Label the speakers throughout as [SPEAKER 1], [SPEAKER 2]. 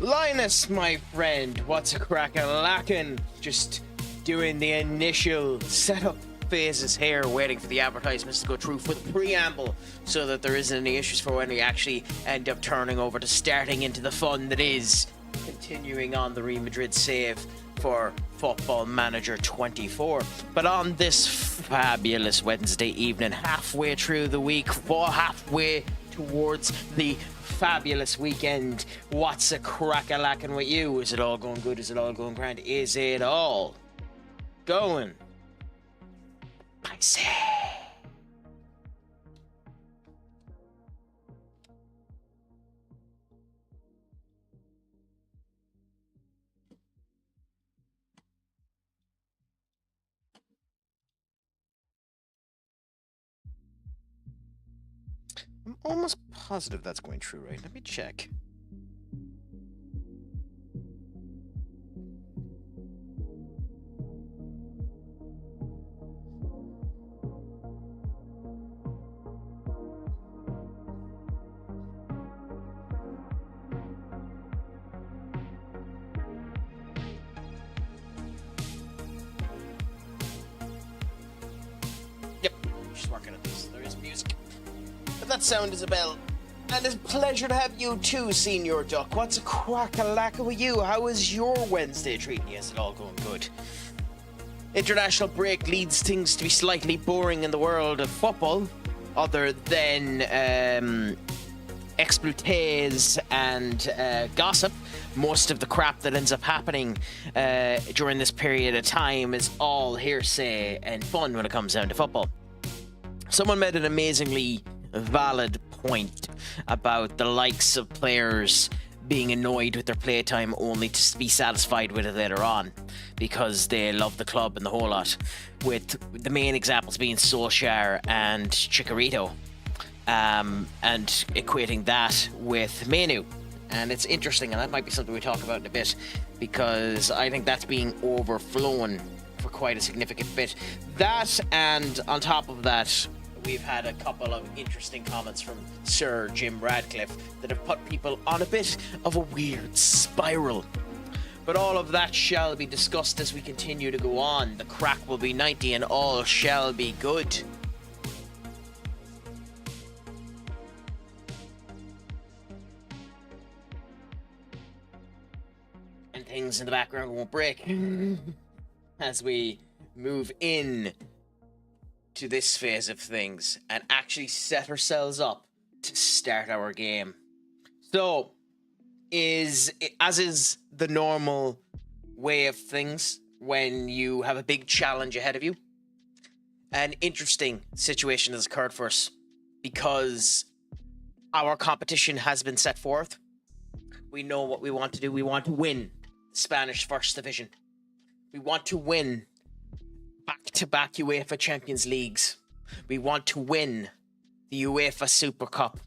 [SPEAKER 1] Linus, my friend, what's a crack-a-lackin'? Just doing the initial setup phases here, waiting for the advertisements to go through for the preamble so that there isn't any issues for when we actually end up turning over to starting into the fun that is continuing on the Real Madrid save for Football Manager 24. But on this fabulous Wednesday evening, halfway through the week, halfway towards the fabulous weekend, what's a crack-a-lackin' with you? Is it all going good? Is it all going grand? Is it all going spicy? I'm almost positive that's going through, right? Let me check. Yep, just working at this. There is music. But that sound is a bell. And it's a pleasure to have you too, Senior Duck. What's a crack-a-lacka with you? How is your Wednesday treating you? Is it all going good? International break leads things to be slightly boring in the world of football, other than exploits and gossip. Most of the crap that ends up happening during this period of time is all hearsay and fun when it comes down to football. Someone made an amazingly valid point about the likes of players being annoyed with their playtime only to be satisfied with it later on because they love the club and the whole lot, with the main examples being Solskjaer and Chicharito, and equating that with Manu. And it's interesting, and that might be something we talk about in a bit, because I think that's being overflown for quite a significant bit. That, and on top of that, we've had a couple of interesting comments from Sir Jim Radcliffe that have put people on a bit of a weird spiral. But all of that shall be discussed as we continue to go on. The crack will be 90 and all shall be good. And things in the background won't break as we move in to this phase of things and actually set ourselves up to start our game. So, as is the normal way of things when you have a big challenge ahead of you, an interesting situation has occurred for us because our competition has been set forth. We know what we want to do. We want to win the Spanish First Division. We want to win back-to-back UEFA Champions Leagues. We want to win the UEFA Super Cup.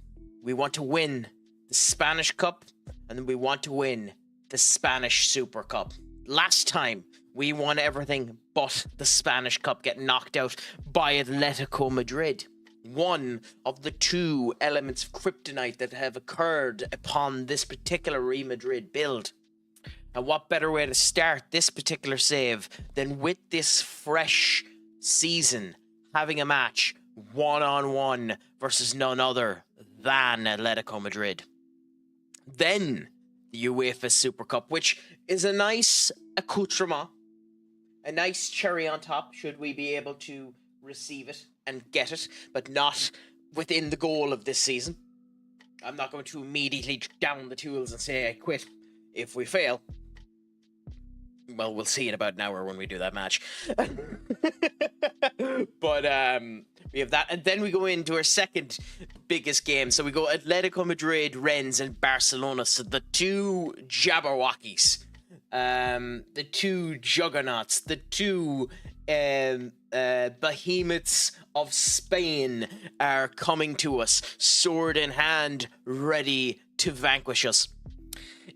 [SPEAKER 1] We want to win the Spanish Cup, and then we want to win the Spanish Super Cup. Last time, we won everything but the Spanish Cup, getting knocked out by Atletico Madrid. One of the two elements of kryptonite that have occurred upon this particular Real Madrid build. And what better way to start this particular save than with this fresh season, having a match one-on-one versus none other than Atletico Madrid. Then the UEFA Super Cup, which is a nice accoutrement, a nice cherry on top, should we be able to receive it and get it, but not within the goal of this season. I'm not going to immediately down the tools and say I quit if we fail. Well, we'll see in about an hour when we do that match. But we have that, and then we go into our second biggest game. So we go Atletico Madrid, Rennes, and Barcelona. So the two Jabberwockies, the two juggernauts, the two behemoths of Spain are coming to us, sword in hand, ready to vanquish us.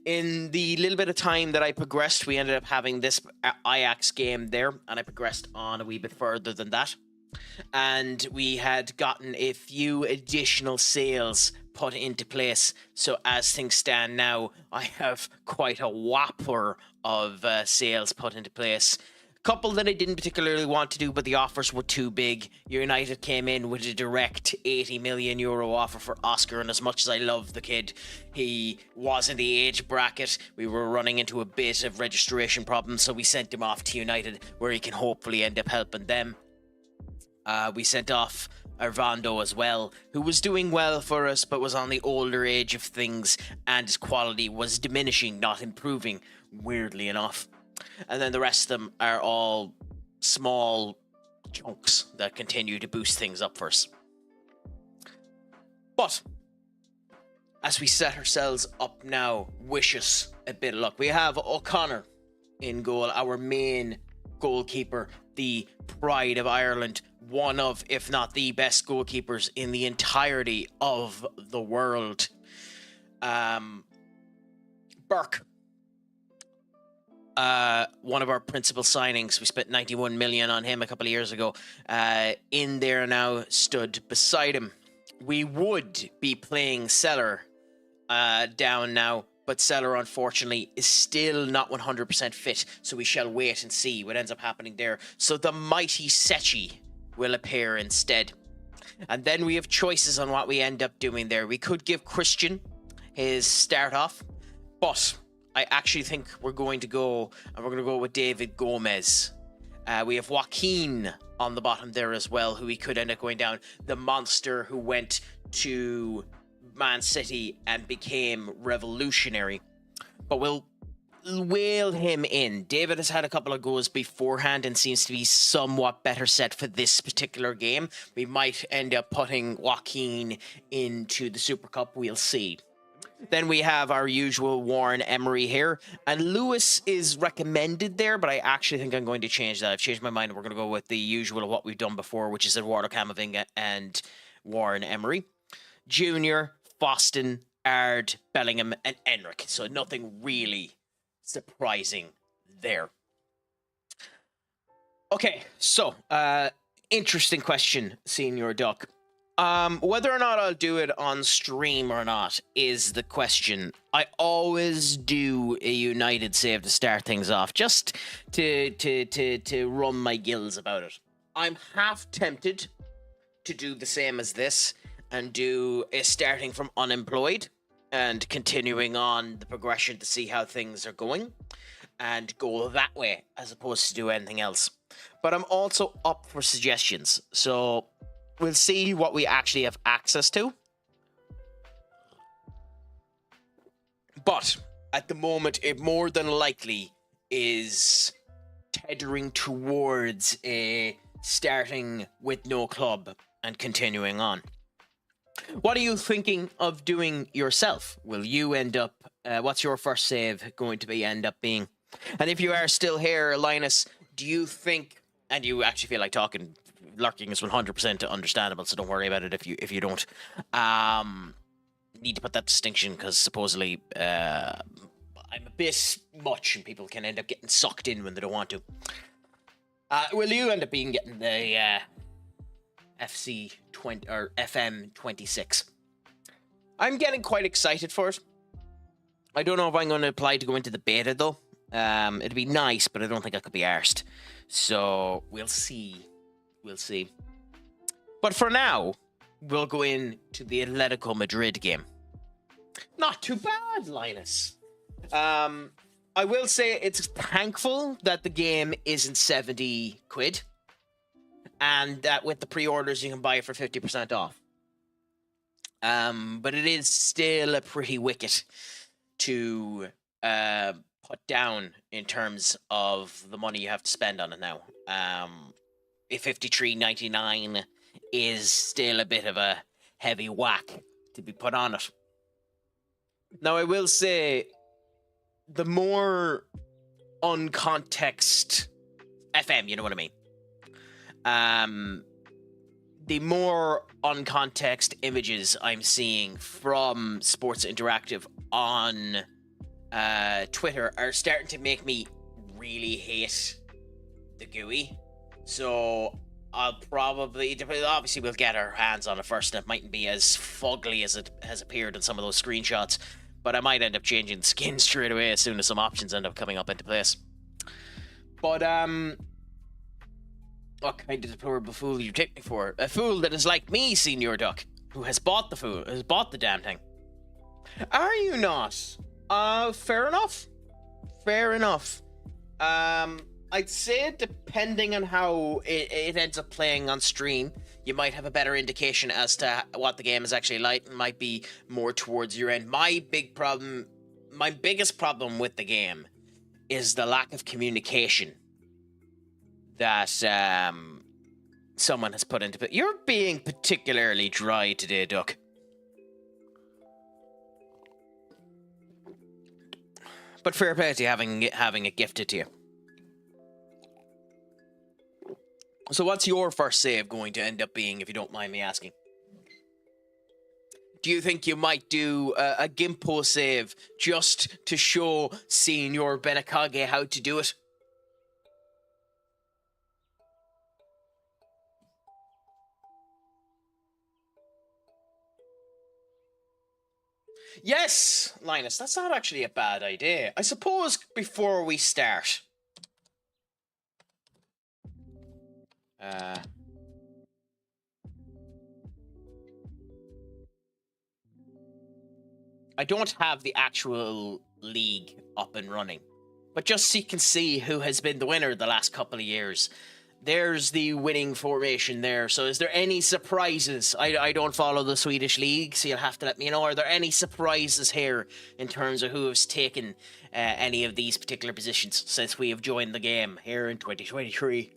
[SPEAKER 1] In the little bit of time that I progressed, we ended up having this Ajax game there, and I progressed on a wee bit further than that. And we had gotten a few additional sales put into place. So as things stand now, I have quite a whopper of sales put into place. Couple that I didn't particularly want to do, but the offers were too big. United came in with a direct €80 million offer for Oscar, and as much as I love the kid, he was in the age bracket. We were running into a bit of registration problems, so we sent him off to United, where he can hopefully end up helping them. We sent off Arvando as well, who was doing well for us, but was on the older age of things, and his quality was diminishing, not improving, weirdly enough. And then the rest of them are all small chunks that continue to boost things up for us. But as we set ourselves up now, wish us a bit of luck. We have O'Connor in goal, our main goalkeeper, the pride of Ireland, one of, if not the best goalkeepers in the entirety of the world. Burke. One of our principal signings. We spent 91 million on him a couple of years ago. In there now, stood beside him. We would be playing Seller down now, but Seller unfortunately is still not 100% fit, so we shall wait and see what ends up happening there. So the mighty Sechi will appear instead. And then we have choices on what we end up doing there. We could give Christian his start off, but I actually think we're going to go with David Gomez. We have Joaquin on the bottom there as well, who we could end up going down. The monster who went to Man City and became revolutionary. But we'll whale him in. David has had a couple of goals beforehand and seems to be somewhat better set for this particular game. We might end up putting Joaquin into the Super Cup. We'll see. Then we have our usual Warren Emery here, and Lewis is recommended there, but I actually think I'm going to change that. I've changed my mind. We're going to go with the usual of what we've done before, which is Eduardo Camavinga and Warren Emery. Junior, Foston, Ard, Bellingham, and Enric. So nothing really surprising there. Okay, so interesting question, Senior Duck. Whether or not I'll do it on stream or not is the question. I always do a United save to start things off, just to run my gills about it. I'm half tempted to do the same as this and do a starting from unemployed and continuing on the progression to see how things are going and go that way as opposed to do anything else. But I'm also up for suggestions, so we'll see what we actually have access to. But at the moment, it more than likely is tethering towards a starting with no club and continuing on. What are you thinking of doing yourself? Will you end up, what's your first save going to be end up being? And if you are still here, Linus, do you think, and you actually feel like talking, lurking is 100% understandable, so don't worry about it if you don't. Need to put that distinction because supposedly I'm a bit much and people can end up getting sucked in when they don't want to. Will you end up getting the FC 20 or FM 26? I'm getting quite excited for it. I don't know if I'm going to apply to go into the beta though. It'd be nice, but I don't think I could be arsed. So we'll see. We'll see. But for now, we'll go into the Atletico Madrid game. Not too bad, Linus. I will say it's thankful that the game isn't 70 quid. And that with the pre-orders, you can buy it for 50% off. But it is still a pretty wicket to put down in terms of the money you have to spend on it now. A 53.99 is still a bit of a heavy whack to be put on it. Now, I will say, the more uncontext FM, you know what I mean? The more uncontext images I'm seeing from Sports Interactive on Twitter are starting to make me really hate the GUI. So I'll probably, obviously we'll get our hands on it first, and it mightn't be as fugly as it has appeared in some of those screenshots, but I might end up changing the skin straight away as soon as some options end up coming up into place. But, what kind of deplorable fool you take me for? A fool that is like me, Senior Duck, who has bought the damn thing. Are you not? Fair enough. Fair enough. I'd say depending on how it ends up playing on stream, you might have a better indication as to what the game is actually like. It might be more towards your end. My biggest problem with the game is the lack of communication that someone has put into it. You're being particularly dry today, Duck. But fair play to you having it gifted to you. So what's your first save going to end up being, if you don't mind me asking? Do you think you might do a Gimpo save just to show Senior Benakage how to do it? Yes, Linus, that's not actually a bad idea. I suppose before we start... I don't have the actual league up and running, but just so you can see who has been the winner the last couple of years. There's the winning formation there. So is there any surprises? I don't follow the Swedish league, so you'll have to let me know. Are there any surprises here in terms of who has taken any of these particular positions since we have joined the game here in 2023?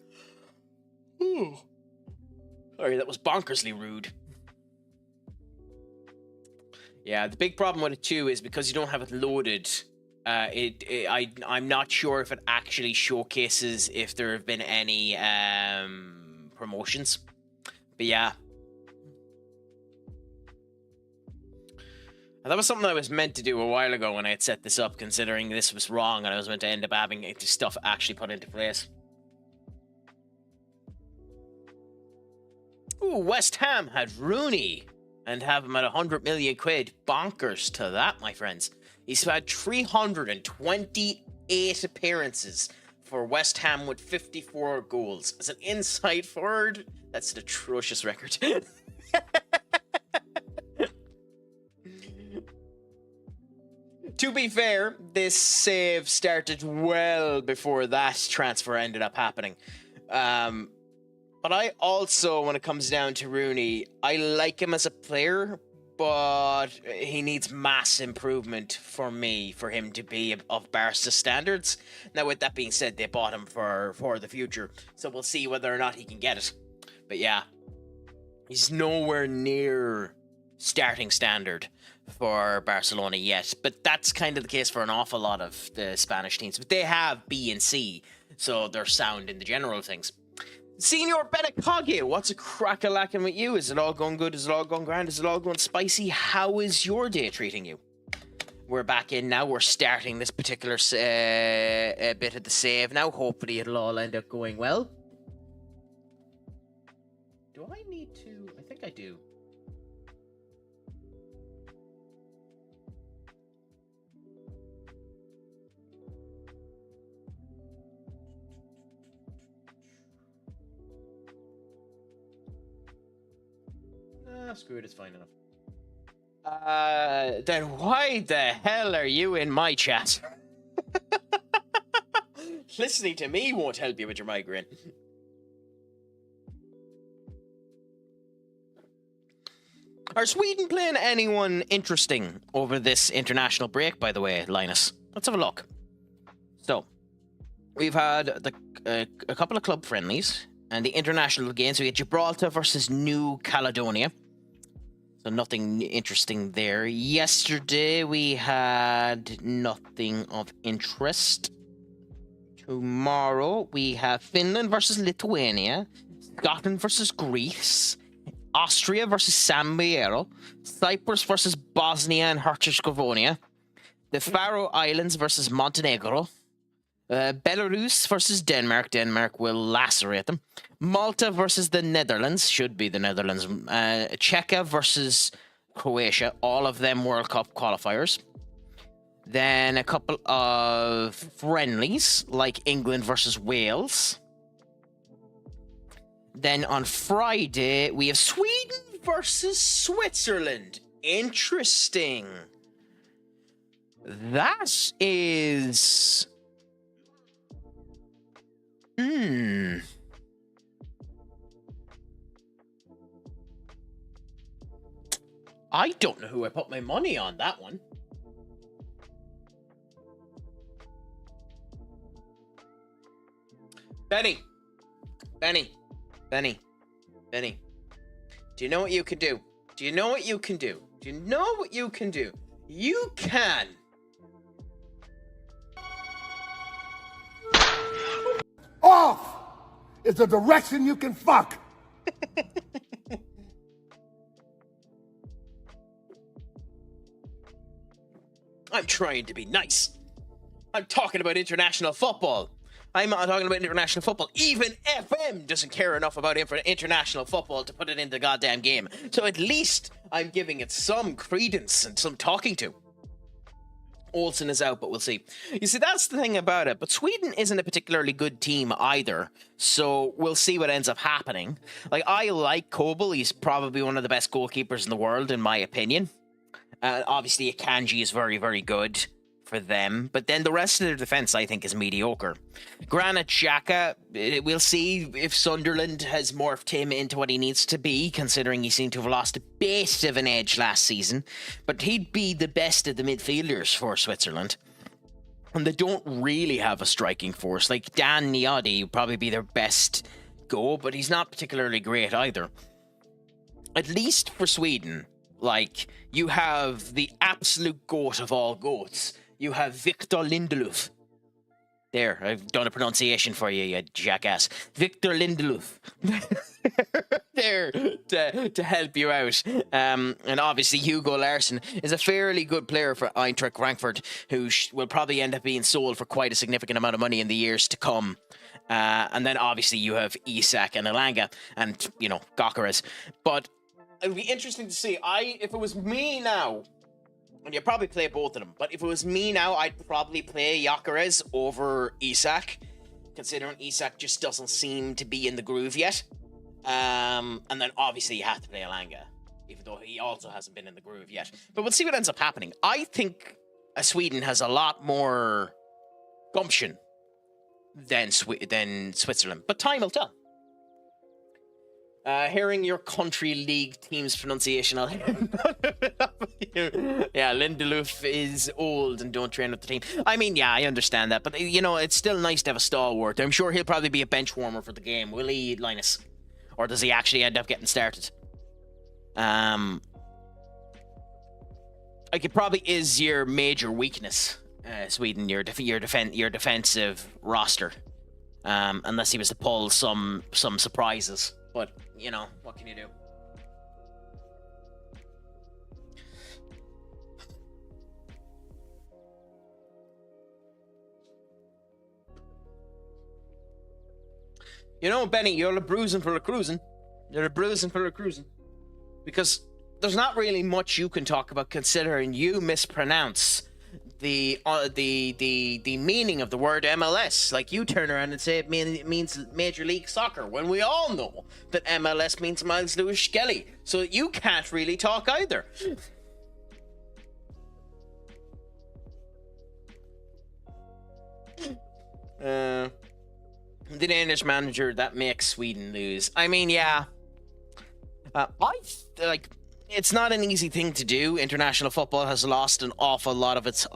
[SPEAKER 1] Ooh. Sorry, that was bonkersly rude. Yeah, the big problem with it too is because you don't have it loaded. I'm not sure if it actually showcases if there have been any promotions. But yeah. And that was something I was meant to do a while ago when I had set this up, considering this was wrong and I was meant to end up having stuff actually put into place. Ooh, West Ham had Rooney and have him at 100 million quid. Bonkers to that, my friends. He's had 328 appearances for West Ham with 54 goals. As an inside forward, that's an atrocious record. To be fair, this save started well before that transfer ended up happening. But I also, when it comes down to Rooney, I like him as a player, but he needs mass improvement for him to be of Barca standards. Now, with that being said, they bought him for the future, so we'll see whether or not he can get it. But yeah, he's nowhere near starting standard for Barcelona yet, but that's kind of the case for an awful lot of the Spanish teams. But they have B and C, so they're sound in the general things. Senior Benakage, what's a crack-a-lackin' with you? Is it all going good? Is it all going grand? Is it all going spicy? How is your day treating you? We're back in now. We're starting this particular bit of the save now. Hopefully it'll all end up going well. Do I need to? I think I do. Screw it, it's fine enough. Then why the hell are you in my chat? Listening to me won't help you with your migraine. Are Sweden playing anyone interesting over this international break, by the way, Linus? Let's have a look. So, we've had a couple of club friendlies and the international games. We had Gibraltar versus New Caledonia. So nothing interesting there. Yesterday we had nothing of interest. Tomorrow we have Finland versus Lithuania, Scotland versus Greece, Austria versus San Marino, Cyprus versus Bosnia and Herzegovina, the Faroe Islands versus Montenegro, Belarus versus Denmark. Denmark will lacerate them. Malta versus the Netherlands. Should be the Netherlands. Czechia versus Croatia. All of them World Cup qualifiers. Then a couple of friendlies, like England versus Wales. Then on Friday, we have Sweden versus Switzerland. Interesting. That is... I don't know who I put my money on that one. Benny. Do you know what you can do? You can.
[SPEAKER 2] Off is the direction you can fuck.
[SPEAKER 1] I'm trying to be nice. I'm talking about international football. I'm not talking about international football. Even FM doesn't care enough about international football to put it in the goddamn game. So at least I'm giving it some credence and some talking to. Olsen is out, but we'll see. You see, that's the thing about it. But Sweden isn't a particularly good team either. So we'll see what ends up happening. Like, I like Kobel. He's probably one of the best goalkeepers in the world, in my opinion. Obviously, Akanji is very, very good for them. But then the rest of their defence, I think, is mediocre. Granit Xhaka, we'll see if Sunderland has morphed him into what he needs to be, considering he seemed to have lost a bit of an edge last season. But he'd be the best of the midfielders for Switzerland. And they don't really have a striking force. Like, Dan Niadi would probably be their best go, but he's not particularly great either. At least for Sweden, like, you have the absolute goat of all goats. You have Victor Lindelof. There, I've done a pronunciation for you, you jackass. Victor Lindelof. There, to help you out. And obviously Hugo Larsson is a fairly good player for Eintracht Frankfurt, who will probably end up being sold for quite a significant amount of money in the years to come. And then obviously you have Isak and Elanga and, you know, Gyökeres. But it would be interesting to see. If it was me now, and you'd probably play both of them, but if it was me now, I'd probably play Gyökeres over Isak, considering Isak just doesn't seem to be in the groove yet. And then obviously you have to play Elanga, even though he also hasn't been in the groove yet. But we'll see what ends up happening. I think Sweden has a lot more gumption than Switzerland, but time will tell. Hearing your country league team's pronunciation, I'll yeah, Lindelof is old and don't train with the team. I mean, yeah, I understand that, but, you know, it's still nice to have a stalwart. I'm sure he'll probably be a bench warmer for the game. Will he, Linus? Or does he actually end up getting started? Like, it probably is your major weakness, Sweden, your defensive roster. Unless he was to pull some surprises. But, you know, what can you do? You know, Benny, you're a bruising for a cruising. Because there's not really much you can talk about, considering you mispronounce the meaning of the word MLS. Like, you turn around and say it means Major League Soccer, when we all know that MLS means Miles Lewis Skelly. So you can't really talk either. The Danish manager that makes Sweden lose. I mean, yeah. It's not an easy thing to do. International football has lost an awful lot of its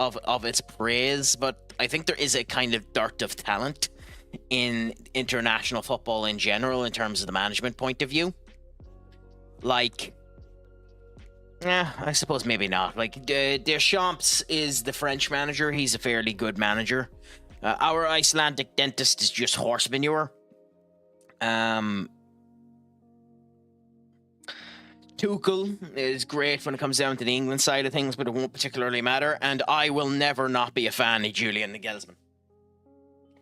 [SPEAKER 1] praise, but I think there is a kind of dearth of talent in international football in general, in terms of the management point of view. Like, I suppose maybe not. Like, Deschamps is the French manager. He's a fairly good manager. Our Icelandic dentist is just horse manure. Tuchel is great when it comes down to the England side of things, but it won't particularly matter. And I will never not be a fan of Julian Nagelsmann.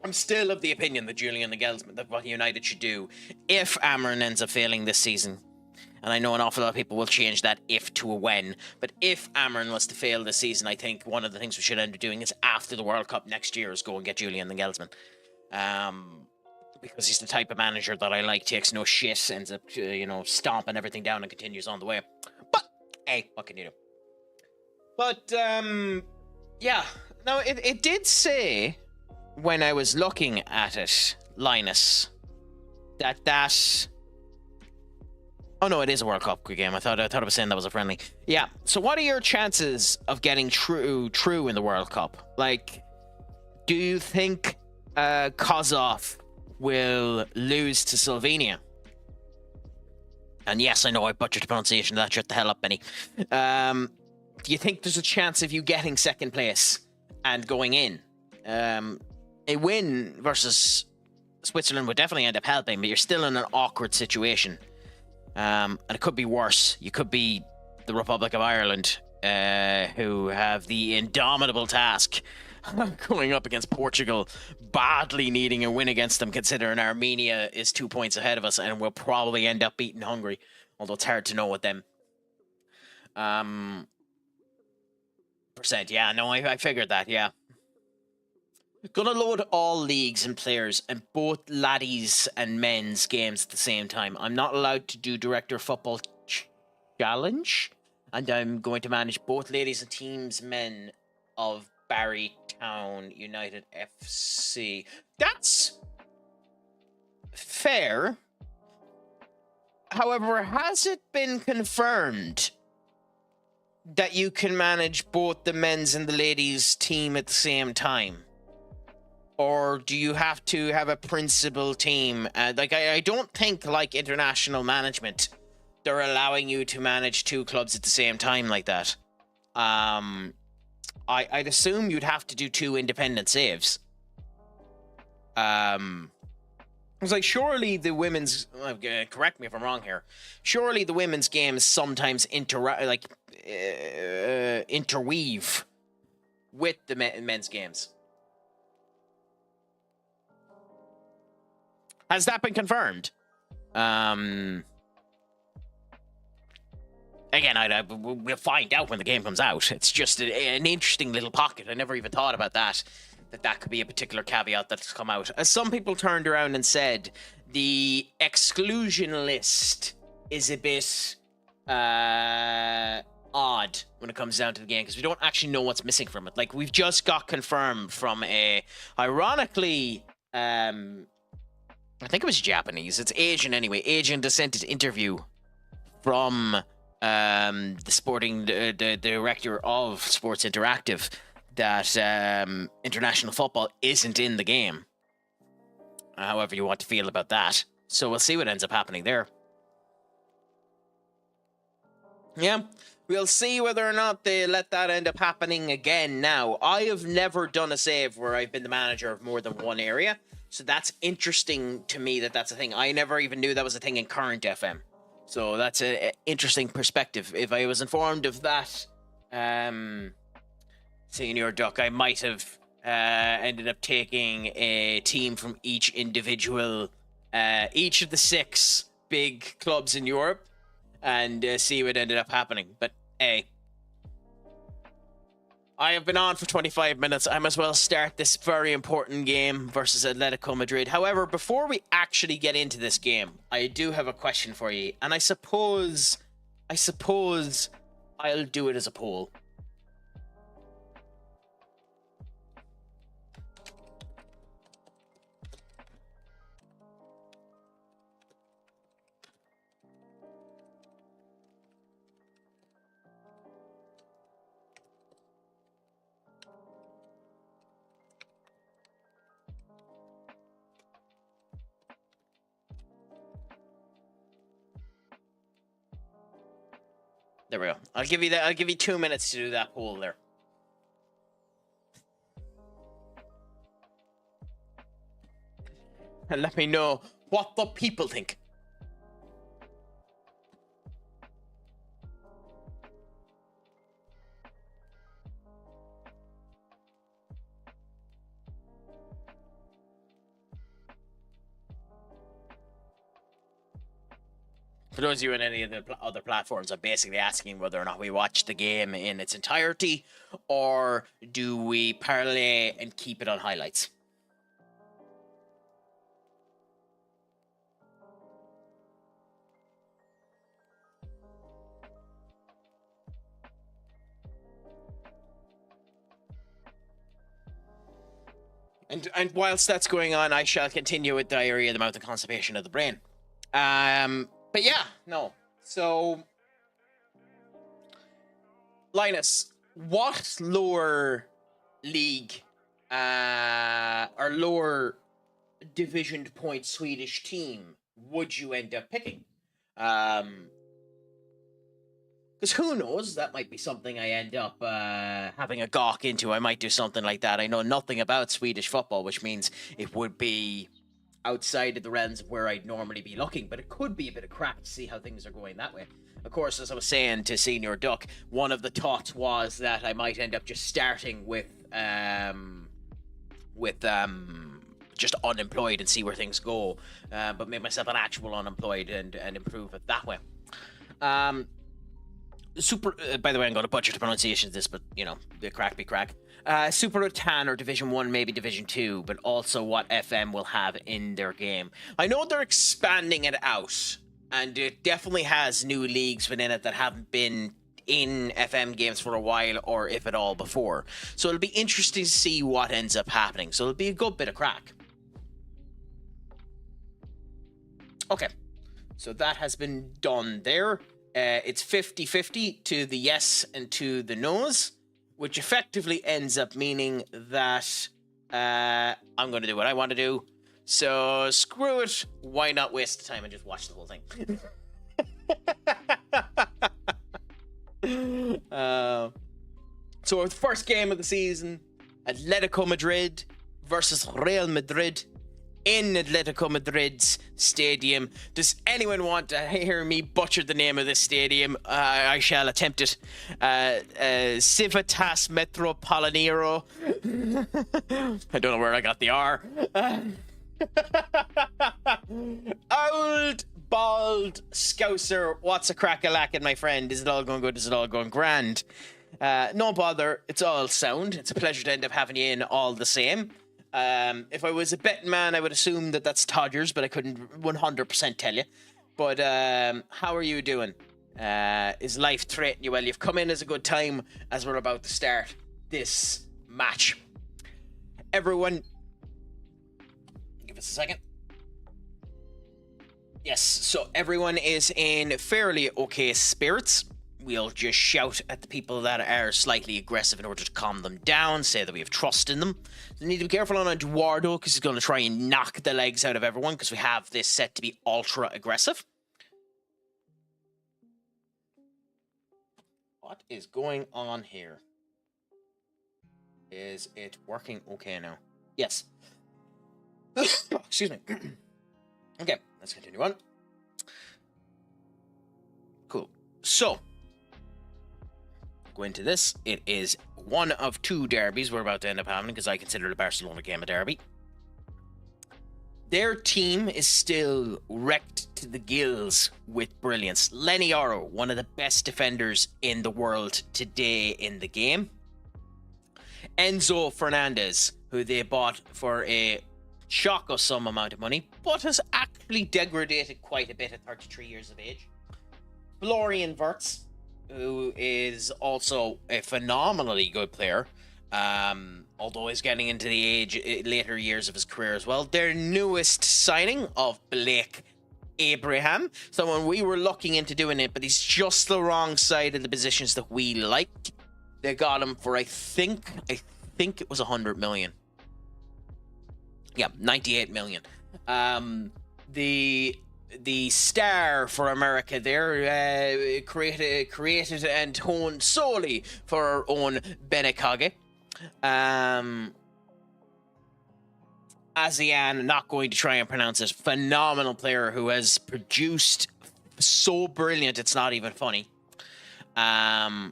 [SPEAKER 1] I'm still of the opinion that Julian Nagelsmann, that what United should do, if Amarin ends up failing this season, and I know an awful lot of people will change that if to a when, but if Amarin was to fail this season, I think one of the things we should end up doing is after the World Cup next year is go and get Julian Nagelsmann. Because he's the type of manager that I like, takes no shit, ends up, stomping everything down and continues on the way. But, hey, what can you do? But, yeah. Now, it did say, when I was looking at it, Linus, that... Oh, no, it is a World Cup game. I thought it was saying that was a friendly. Yeah, so what are your chances of getting true in the World Cup? Like, do you think Kozov will lose to Slovenia? And yes, I know I butchered the pronunciation of that. Shut the hell up, Benny. Do you think there's a chance of you getting second place and going in? A win versus Switzerland would definitely end up helping, but you're still in an awkward situation. And it could be worse. You could be the Republic of Ireland, who have the indomitable task of going up against Portugal, badly needing a win against them, considering Armenia is 2 points ahead of us and will probably end up beating Hungary, although it's hard to know with them. Yeah, no, I figured that, yeah. Gonna load all leagues and players and both laddies and men's games at the same time. I'm not allowed to do Director Football Challenge, and I'm going to manage both ladies and teams men of Barrytown United FC. That's fair. However, has it been confirmed that you can manage both the men's and the ladies team at the same time? Or do you have to have a principal team? I don't think, like international management, they're allowing you to manage two clubs at the same time like that. I'd assume you'd have to do two independent saves. It's like, surely the women's... correct me if I'm wrong here. Surely the women's games sometimes interweave with the men's games. Has that been confirmed? Again, we'll find out when the game comes out. It's just an interesting little pocket. I never even thought about that could be a particular caveat that's come out. As some people turned around and said, the exclusion list is a bit odd when it comes down to the game, because we don't actually know what's missing from it. Like, we've just got confirmed from ironically, I think it was Japanese. It's Asian anyway. Asian descended interview from the director of Sports Interactive that international football isn't in the game. However you want to feel about that. So we'll see what ends up happening there. Yeah, we'll see whether or not they let that end up happening again now. I have never done a save where I've been the manager of more than one area. So that's interesting to me that's a thing. I never even knew that was a thing in current FM. So that's an interesting perspective. If I was informed of that, Senior Duck, I might have ended up taking a team from each individual, each of the 6 big clubs in Europe, and see what ended up happening. But hey, I have been on for 25 minutes. I might as well start this very important game versus Atletico Madrid. However, before we actually get into this game, I do have a question for you. And I suppose I'll do it as a poll. There we go. I'll give you that. I'll give you 2 minutes to do that poll there. And let me know what the people think. For those of you on any of the other platforms, I'm basically asking whether or not we watch the game in its entirety, or do we parlay and keep it on highlights? And whilst that's going on, I shall continue with diarrhea of the mouth and constipation of the brain. But yeah, no. So, Linus, what lower league or lower divisioned point Swedish team would you end up picking? Because who knows, that might be something I end up having a gawk into. I might do something like that. I know nothing about Swedish football, which means it would be outside of the realms of where I'd normally be looking, but it could be a bit of crack to see how things are going that way. Of course, as I was saying to Senior Duck, one of the thoughts was that I might end up just starting with just unemployed and see where things go, but make myself an actual unemployed and improve it that way. Super. By the way, I'm going to butcher the pronunciation of this, but you know, the crack be crack. Super Tan or Division 1, maybe Division 2, but also what FM will have in their game. I know they're expanding it out, and it definitely has new leagues within it that haven't been in FM games for a while, or if at all before. So it'll be interesting to see what ends up happening. So it'll be a good bit of crack. Okay, so that has been done there. It's 50-50 to the yes and to the no's, which effectively ends up meaning that I'm going to do what I want to do. So screw it. Why not waste the time and just watch the whole thing? So our first game of the season, Atletico Madrid versus Real Madrid in Atletico Madrid's stadium. Does anyone want to hear me butcher the name of this stadium? I shall attempt it. Civitas Metropolitano. I don't know where I got the R. Old, bald, scouser. What's a crack-a-lackin', my friend? Is it all going good? Is it all going grand? No bother. It's all sound. It's a pleasure to end up having you in all the same. If I was a betting man, I would assume that that's Todgers, but I couldn't 100% tell you. But how are you doing? Is life treating you well? You've come in as a good time as we're about to start this match. Everyone, give us a second. Yes, so everyone is in fairly okay spirits. We'll just shout at the people that are slightly aggressive in order to calm them down, say that we have trust in them. We need to be careful on Eduardo, because he's going to try and knock the legs out of everyone, because we have this set to be ultra aggressive. What is going on here? Is it working okay now? Yes. Excuse me. Okay, let's continue on. Cool. So, go into this. It is one of two derbies we're about to end up having, because I consider the Barcelona game a derby. Their team is still wrecked to the gills with brilliance. Lenny Oro, one of the best defenders in the world today in the game. Enzo Fernandez, who they bought for a shock of some amount of money, but has actually degraded quite a bit at 33 years of age. Florian Wirtz, who is also a phenomenally good player, although he's getting into the later years of his career as well. Their newest signing of Blake Abraham, someone we were looking into doing it, but he's just the wrong side of the positions that we liked. They got him for I think it was 100 million. Yeah, 98 million. The star for America there, created and honed solely for our own Benekage. Azian, not going to try and pronounce it, phenomenal player who has produced so brilliant it's not even funny. I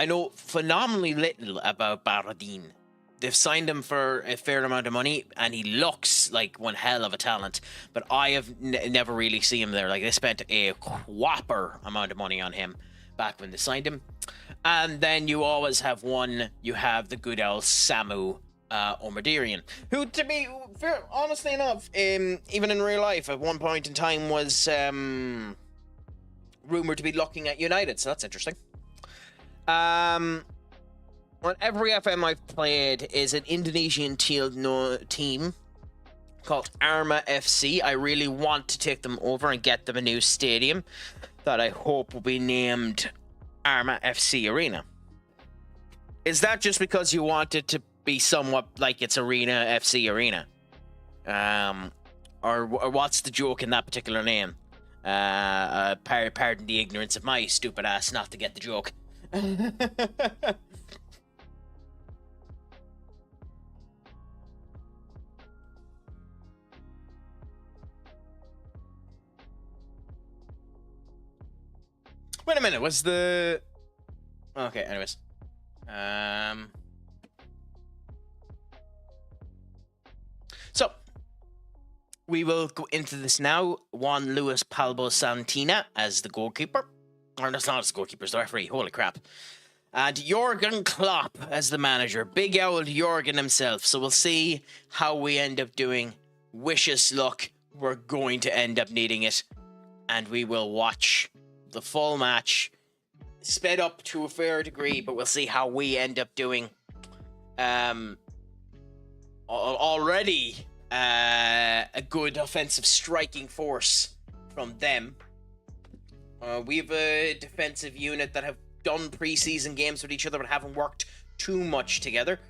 [SPEAKER 1] know phenomenally little about Baradin. they've signed him for a fair amount of money, and he looks like one hell of a talent. But I have never really seen him there. Like, they spent a whopper amount of money on him back when they signed him. And then you always have you have the good old Samu Omidirian, who, to be fair, honestly enough, even in real life, at one point in time was rumored to be looking at United, so that's interesting. On every FM I've played is an Indonesian team called Arma FC. I really want to take them over and get them a new stadium that I hope will be named Arma FC Arena. Is that just because you want it to be somewhat like it's Arena FC Arena? Or what's the joke in that particular name? Pardon the ignorance of my stupid ass not to get the joke. Wait a minute, was the... Okay, anyways. So, we will go into this now. Juan Luis Palbo Santina as the goalkeeper. Or that's not as the goalkeeper, it's the referee. Holy crap. And Jurgen Klopp as the manager. Big old Jurgen himself. So we'll see how we end up doing. Wish us luck. We're going to end up needing it. And we will watch the full match, sped up to a fair degree, but we'll see how we end up doing. Already a good offensive striking force from them. We have a defensive unit that have done preseason games with each other but haven't worked too much together.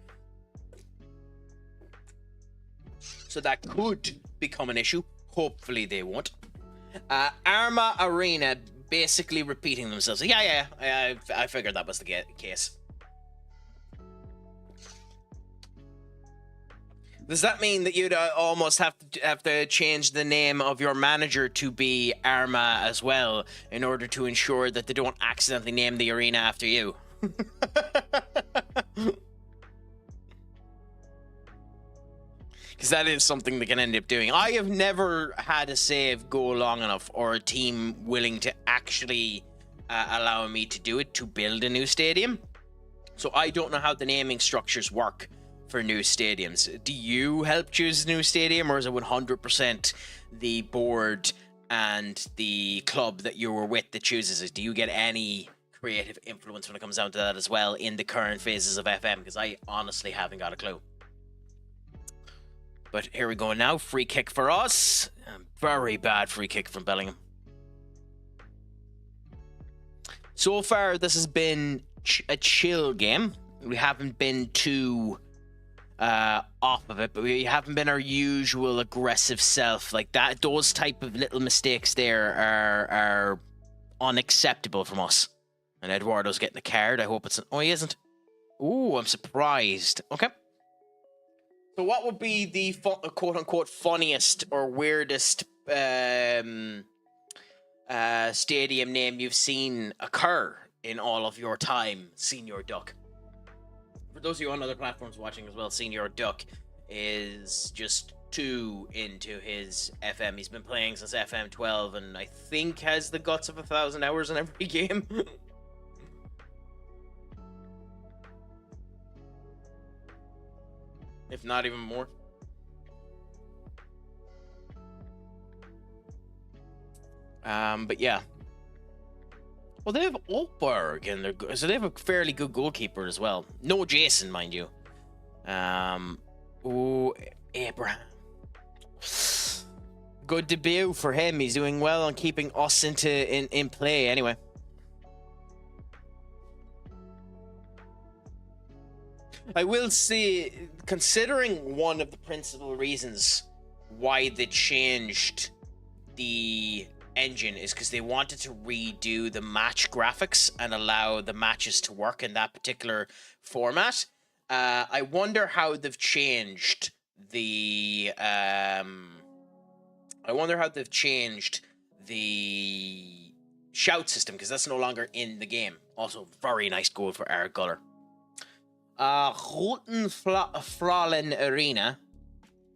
[SPEAKER 1] So that could become an issue. Hopefully they won't. Arma Arena basically repeating themselves. Yeah, I figured that was the case. Does that mean that you'd almost have to change the name of your manager to be Arma as well in order to ensure that they don't accidentally name the arena after you? Because that is something they can end up doing. I have never had a save go long enough or a team willing to actually allow me to do it, to build a new stadium. So I don't know how the naming structures work for new stadiums. Do you help choose a new stadium, or is it 100% the board and the club that you were with that chooses it? Do you get any creative influence when it comes down to that as well in the current phases of FM? Because I honestly haven't got a clue. But here we go now. Free kick for us. Very bad free kick from Bellingham. So far, this has been a chill game. We haven't been too off of it, but we haven't been our usual aggressive self. Like that, those type of little mistakes there are unacceptable from us. And Eduardo's getting a card. I hope it's... Oh, he isn't. Ooh, I'm surprised. Okay. So what would be the quote-unquote funniest or weirdest stadium name you've seen occur in all of your time, Senior Duck? For those of you on other platforms watching as well, Senior Duck is just 2 into his FM. He's been playing since FM 12 and I think has the guts of 1,000 hours in every game. If not even more. But yeah. Well, they have Olberg in their... So they have a fairly good goalkeeper as well. No Jason, mind you. Ooh, Abraham. Good debut for him. He's doing well on keeping us in play anyway. I will say, considering one of the principal reasons why they changed the engine is because they wanted to redo the match graphics and allow the matches to work in that particular format. I wonder how they've changed the... I wonder how they've changed the shout system, because that's no longer in the game. Also, very nice goal for Eric Guller. Roten Fralen Arena.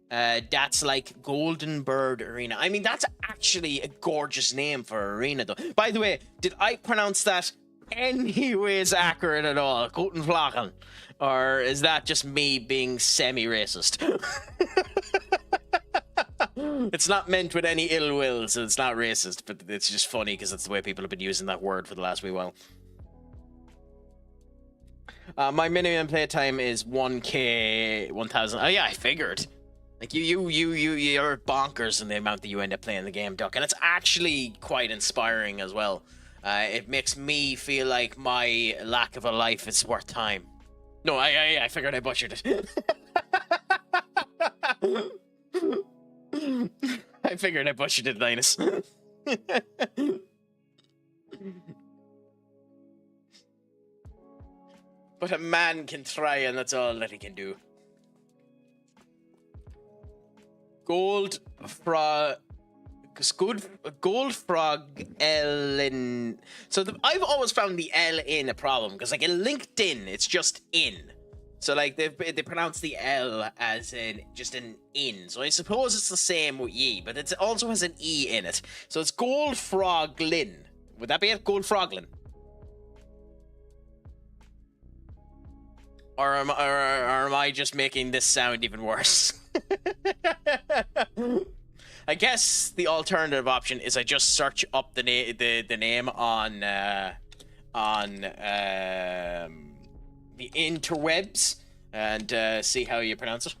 [SPEAKER 1] That's like Golden Bird Arena. I mean, that's actually a gorgeous name for an arena, though. By the way, did I pronounce that anyways accurate at all? Golden Flachel? Or is that just me being semi-racist? It's not meant with any ill will, so it's not racist, but it's just funny because that's the way people have been using that word for the last wee while. My minimum play time is 1k 1000. Oh yeah, I figured. Like you're bonkers in the amount that you end up playing the game, Duck, and it's actually quite inspiring as well. It makes me feel like my lack of a life is worth time. No, I figured I butchered it. I figured I butchered it, Linus. But a man can try, and that's all that he can do. Gold frog L in. So I've always found the L in a problem because, like, in LinkedIn, it's just in. So like they pronounce the L as in just an in. So I suppose it's the same with ye, but it also has an E in it. So it's Goldfroglin. Would that be it? Goldfroglin. Or am I just making this sound even worse? I guess the alternative option is I just search up the name on the interwebs and see how you pronounce it.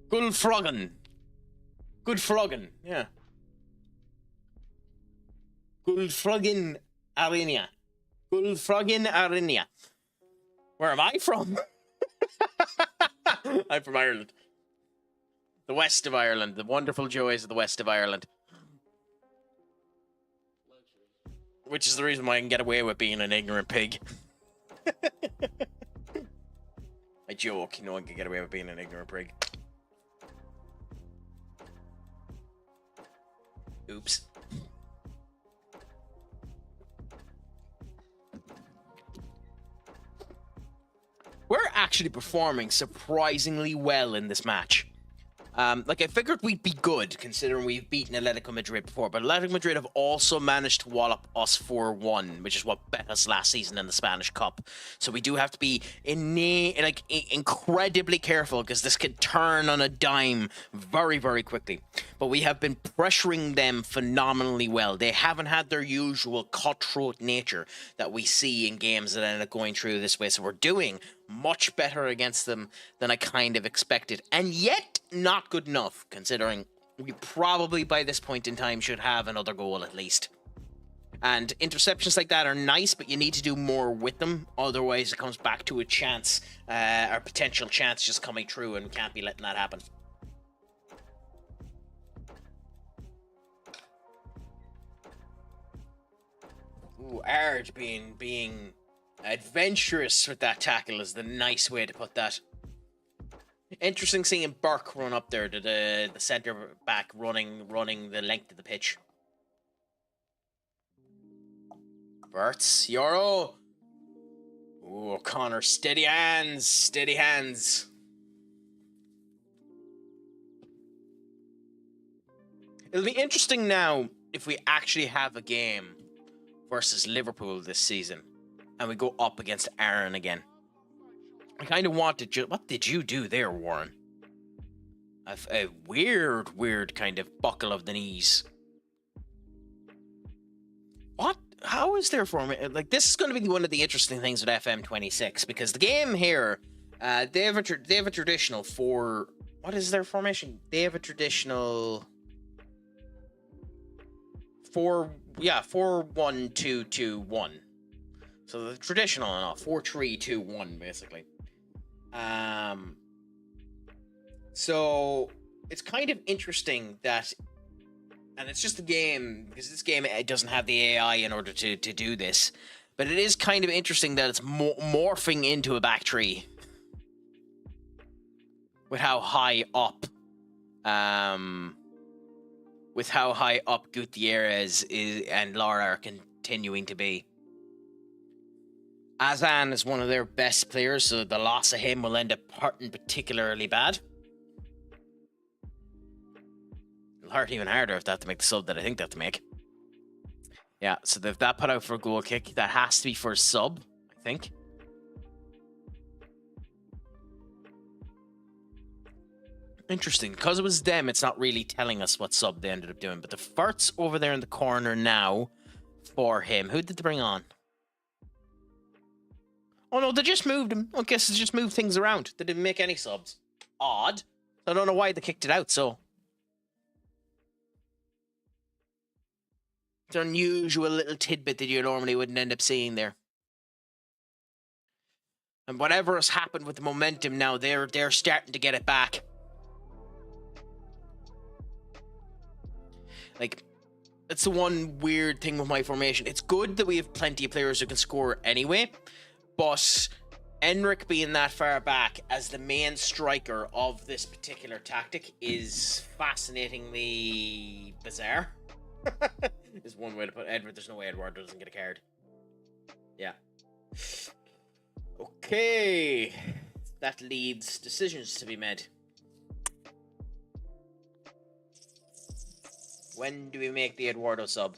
[SPEAKER 1] Gulfroggen, yeah. Gulfroggen Arena. Where am I from? I'm from Ireland. The west of Ireland. The wonderful joys of the west of Ireland. Which is the reason why I can get away with being an ignorant pig. I joke, no one can get away with being an ignorant pig. Oops. We're actually performing surprisingly well in this match. Like, I figured we'd be good, considering we've beaten Atletico Madrid before, but Atletico Madrid have also managed to wallop us 4-1, which is what bet us last season in the Spanish Cup. So we do have to be incredibly careful, because this could turn on a dime very, very quickly. But we have been pressuring them phenomenally well. They haven't had their usual cutthroat nature that we see in games that end up going through this way, so we're doing much better against them than I kind of expected, and yet not good enough, considering we probably by this point in time should have another goal at least. And interceptions like that are nice, but you need to do more with them, otherwise it comes back to a chance, or potential chance just coming true, and we can't be letting that happen. Ooh, Ard being adventurous with that tackle is the nice way to put that. Interesting seeing Burke run up there to the centre back running the length of the pitch. Burt's Euro. Ooh, O'Connor, steady hands. It'll be interesting now if we actually have a game versus Liverpool this season and we go up against Aaron again. I kind of wanted to... What did you do there, Warren? A weird kind of buckle of the knees. What? How is their formation? Like, this is going to be one of the interesting things with FM26, because the game here, they have a traditional 4... What is their formation? They have a traditional 4-1-2-2-1. So the traditional enough 4-3-2-1 basically. So it's kind of interesting that, and it's just a game, because this game, it doesn't have the AI in order to do this, but it is kind of interesting that it's morphing into a back three with how high up with how high up Gutierrez and Lara are continuing to be. Azan is one of their best players, so the loss of him will end up hurting particularly bad. It'll hurt even harder if they have to make the sub that I think they have to make. Yeah, so if that put out for a goal kick, that has to be for a sub, I think. Interesting. Because it was them, it's not really telling us what sub they ended up doing. But the fart's over there in the corner now for him. Who did they bring on? Oh, no, they just moved him. I guess they just moved things around. They didn't make any subs. Odd. I don't know why they kicked it out, so. It's an unusual little tidbit that you normally wouldn't end up seeing there. And whatever has happened with the momentum now, they're starting to get it back. Like, that's the one weird thing with my formation. It's good that we have plenty of players who can score anyway, but Enric being that far back as the main striker of this particular tactic is fascinatingly bizarre. Is one way to put it. Edward. There's no way Eduardo doesn't get a card. Yeah. Okay. That leads decisions to be made. When do we make the Eduardo sub?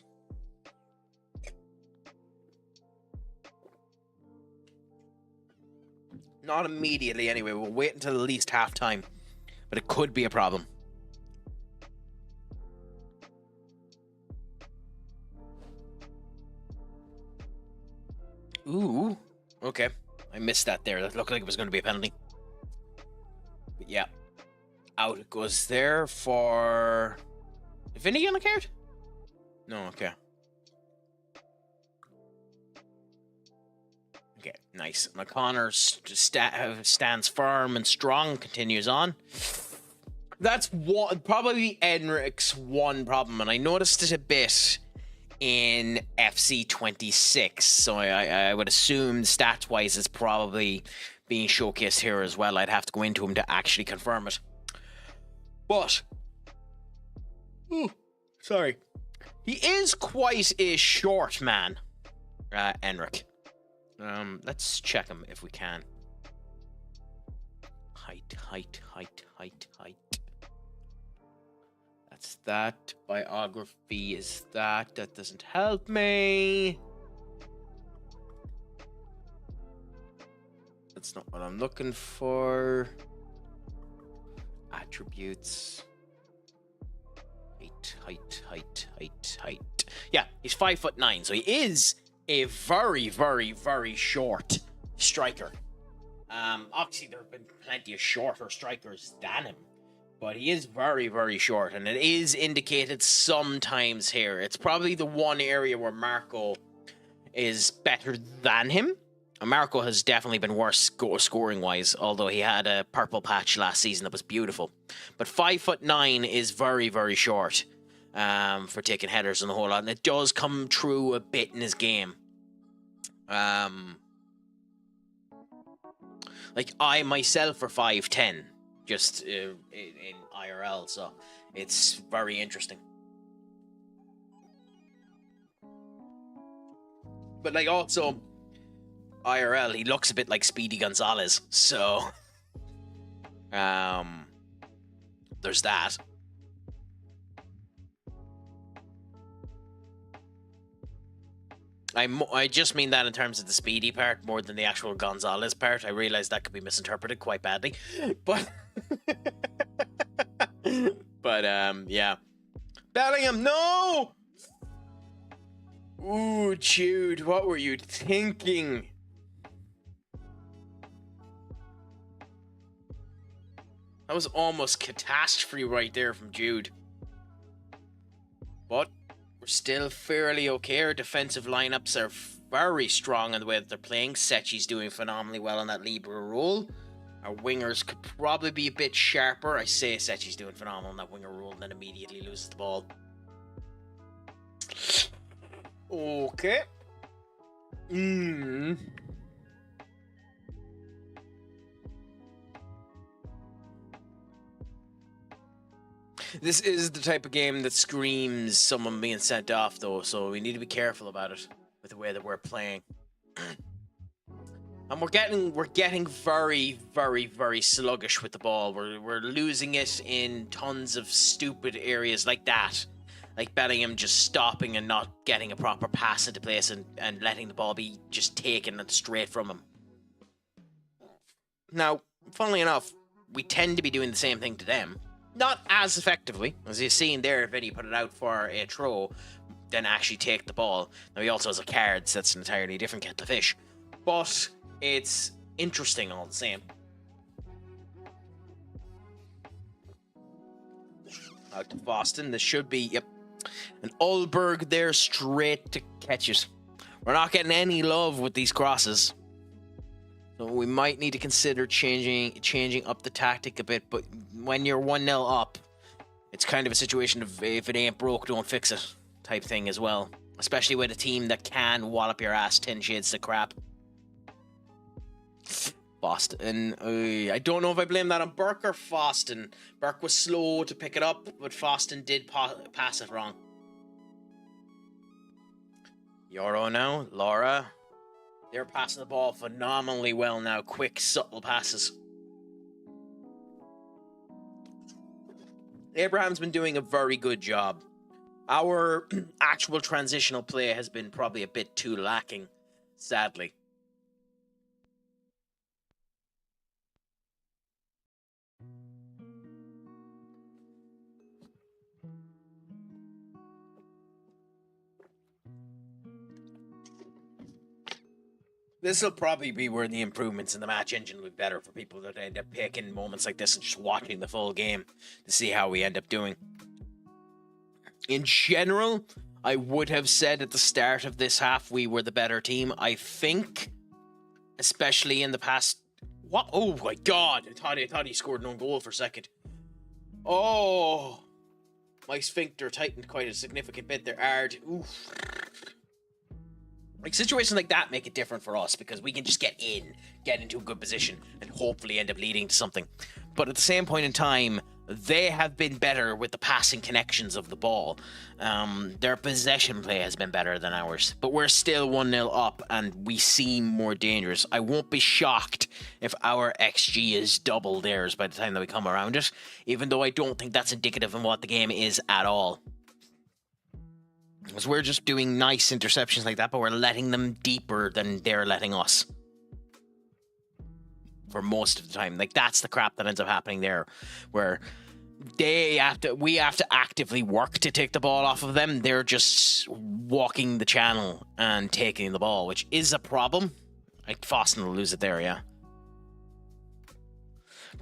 [SPEAKER 1] Not immediately anyway. We'll wait until at least half-time. But it could be a problem. Ooh. Okay. I missed that there. That looked like it was going to be a penalty. But yeah. Out it goes there for... Vinny on the card? No, okay. Okay, nice. McConnor stands firm and strong, continues on. That's probably Enric's one problem, and I noticed it a bit in FC 26, so I would assume stats-wise it's probably being showcased here as well. I'd have to go into him to actually confirm it. But... Ooh, sorry. He is quite a short man, Enric. Let's check him if we can. Height. That's that. Biography is that. That doesn't help me. That's not what I'm looking for. Attributes. Height. Yeah, he's 5'9", so he is a very, very, very short striker. Obviously, there have been plenty of shorter strikers than him, but he is very, very short, and it is indicated sometimes here. It's probably the one area where Marco is better than him. Marco has definitely been worse scoring-wise, although he had a purple patch last season that was beautiful. But 5'9" is very, very short for taking headers and the whole lot, and it does come true a bit in his game. Like, I myself are 5'10", just in IRL, so it's very interesting. But, like, also... IRL, he looks a bit like Speedy Gonzalez, so there's that. I just mean that in terms of the Speedy part more than the actual Gonzalez part. I realize that could be misinterpreted quite badly, but yeah. Bellingham, no! Ooh, Jude, what were you thinking? That was almost catastrophe right there from Jude. But we're still fairly okay. Our defensive lineups are very strong in the way that they're playing. Sechi's doing phenomenally well on that Libra role. Our wingers could probably be a bit sharper. I say Sechi's doing phenomenal on that winger role and then immediately loses the ball. Okay. This is the type of game that screams someone being sent off, though, so we need to be careful about it with the way that we're playing. And we're getting very, very, very sluggish with the ball. We're losing it in tons of stupid areas like that. Like Bellingham just stopping and not getting a proper pass into place and letting the ball be just taken straight from him. Now, funnily enough, we tend to be doing the same thing to them. Not as effectively, as you've seen there, if Eddie put it out for a throw, then actually take the ball. Now, he also has a card, so that's an entirely different kettle of fish. But it's interesting all the same. Out to Boston. This should be, yep, an Ulberg there straight to catches. We're not getting any love with these crosses. So we might need to consider changing up the tactic a bit. But when you're 1-0 up, it's kind of a situation of if it ain't broke, don't fix it type thing as well. Especially with a team that can wallop your ass 10 shades to crap. Boston. I don't know if I blame that on Burke or Foston. Burke was slow to pick it up, but Foston did pass it wrong. Euro now. Laura. They're passing the ball phenomenally well now. Quick, subtle passes. Abraham's been doing a very good job. Our actual transitional play has been probably a bit too lacking, sadly. This will probably be where the improvements in the match engine will be better for people that end up picking moments like this and just watching the full game to see how we end up doing. In general, I would have said at the start of this half we were the better team. I think, especially in the past... What? Oh my god! I thought he scored an own goal for a second. Oh! My sphincter tightened quite a significant bit there. Ard. Oof. Like, situations like that make it different for us because we can just get into a good position, and hopefully end up leading to something. But at the same point in time, they have been better with the passing connections of the ball. Their possession play has been better than ours. But we're still 1-0 up, and we seem more dangerous. I won't be shocked if our XG is double theirs by the time that we come around it, even though I don't think that's indicative of what the game is at all. Because we're just doing nice interceptions like that, but we're letting them deeper than they're letting us. For most of the time. Like, that's the crap that ends up happening there. Where we have to actively work to take the ball off of them. They're just walking the channel and taking the ball, which is a problem. Like, Foston will lose it there, yeah.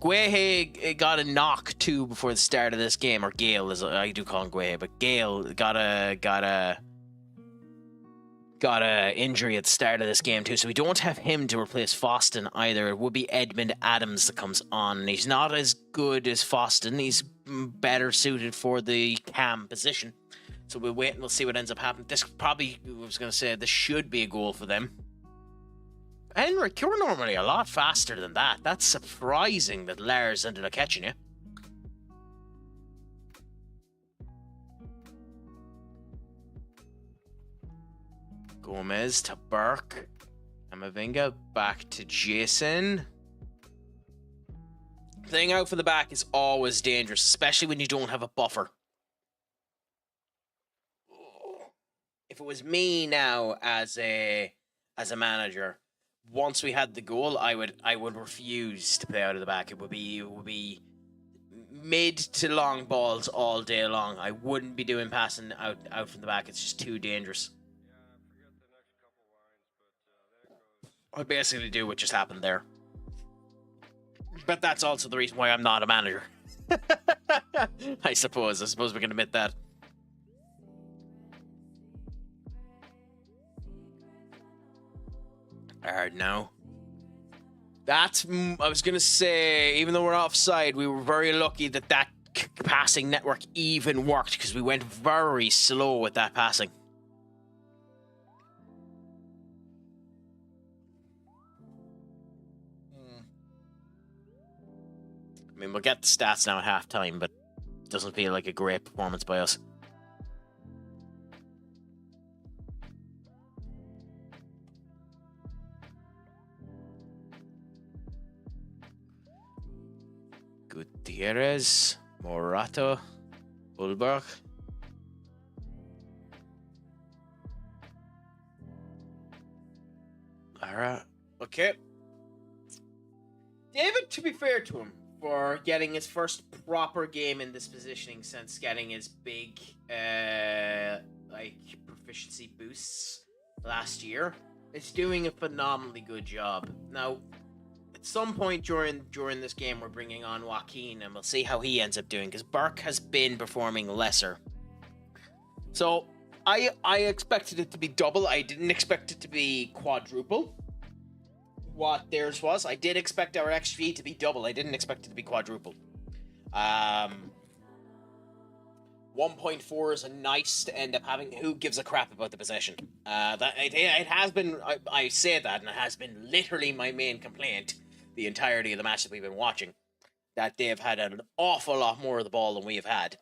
[SPEAKER 1] Guehe got a knock too before the start of this game, or Gale, as I do call him Guehe, but Gale got a injury at the start of this game too, so we don't have him to replace Foston either. It would be Edmund Adams that comes on. He's not as good as Foston. He's better suited for the cam position, so we'll wait and we'll see what ends up happening. This probably, I was going to say, this should be a goal for them. Henrik, you're normally a lot faster than that. That's surprising that Lars ended up catching you. Gomez to Burke. Amavinga back to Jason. Playing out from the back is always dangerous, especially when you don't have a buffer. If it was me now as a manager, once we had the goal, I would refuse to play out of the back. It would be mid to long balls all day long. I wouldn't be doing passing out from the back. It's just too dangerous. I'd basically do what just happened there. But that's also the reason why I'm not a manager. I suppose we can admit that. Hard now. That's, I was going to say, even though we're offside, we were very lucky that passing network even worked, because we went very slow with that passing. I mean, we'll get the stats now at halftime, but doesn't feel like a great performance by us. Gutierrez, Morato, Ulbach. Alright. Okay. David, to be fair to him, for getting his first proper game in this positioning since getting his big proficiency boosts last year, is doing a phenomenally good job. Now, at some point during this game, we're bringing on Joaquin, and we'll see how he ends up doing, because Burke has been performing lesser. So I expected it to be double. I didn't expect it to be quadruple what theirs was. I did expect our XG to be double. I didn't expect it to be quadruple. 1.4 is a nice to end up having. Who gives a crap about the possession? That it has been. I say that, and it has been literally my main complaint the entirety of the match that we've been watching, that they've had an awful lot more of the ball than we have had.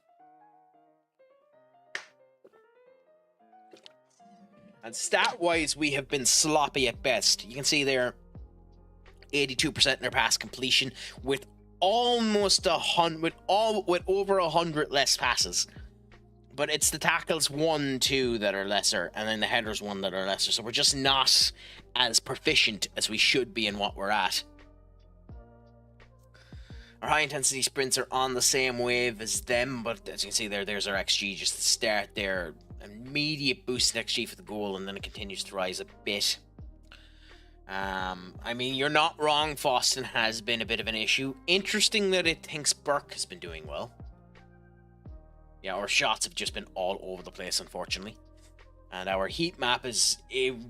[SPEAKER 1] And stat-wise, we have been sloppy at best. You can see there, 82% in their pass completion, with almost 100, with over 100 less passes. But it's the tackles 1, 2 that are lesser, and then the headers 1 that are lesser. So we're just not as proficient as we should be in what we're at. Our high-intensity sprints are on the same wave as them, but as you can see there's our XG just to start there. Immediate boost in XG for the goal, and then it continues to rise a bit. I mean, you're not wrong, Foston has been a bit of an issue. Interesting that it thinks Burke has been doing well. Yeah, our shots have just been all over the place, unfortunately. And our heat map is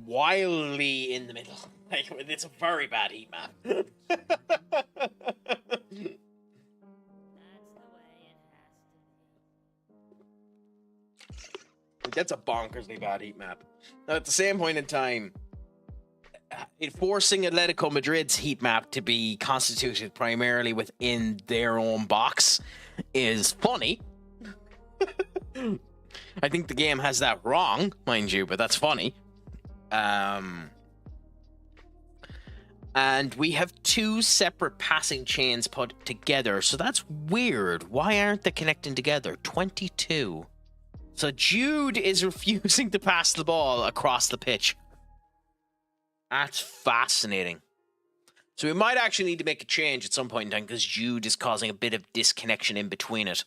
[SPEAKER 1] wildly in the middle. Like, it's a very bad heat map. That's a bonkersly bad heat map. Now, at the same point in time, forcing Atletico Madrid's heat map to be constituted primarily within their own box is funny. I think the game has that wrong, mind you, but that's funny. And we have 2 separate passing chains put together, so that's weird. Why aren't they connecting together? 22. So Jude is refusing to pass the ball across the pitch. That's fascinating. So we might actually need to make a change at some point in time, because Jude is causing a bit of disconnection in between it.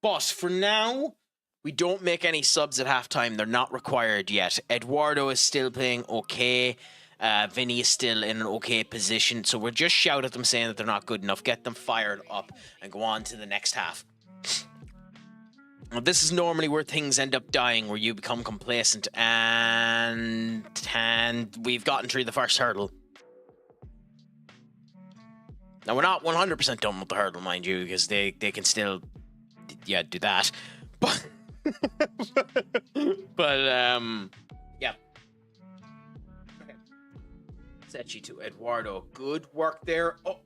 [SPEAKER 1] But for now, we don't make any subs at halftime. They're not required yet. Eduardo is still playing okay. Vinny is still in an okay position. So we'll just shout at them saying that they're not good enough, get them fired up, and go on to the next half. Now, this is normally where things end up dying, where you become complacent, and we've gotten through the first hurdle. Now, we're not 100% done with the hurdle, mind you, because they can still, do that. But, yeah. Okay. Sechi to Eduardo. Good work there. Oh,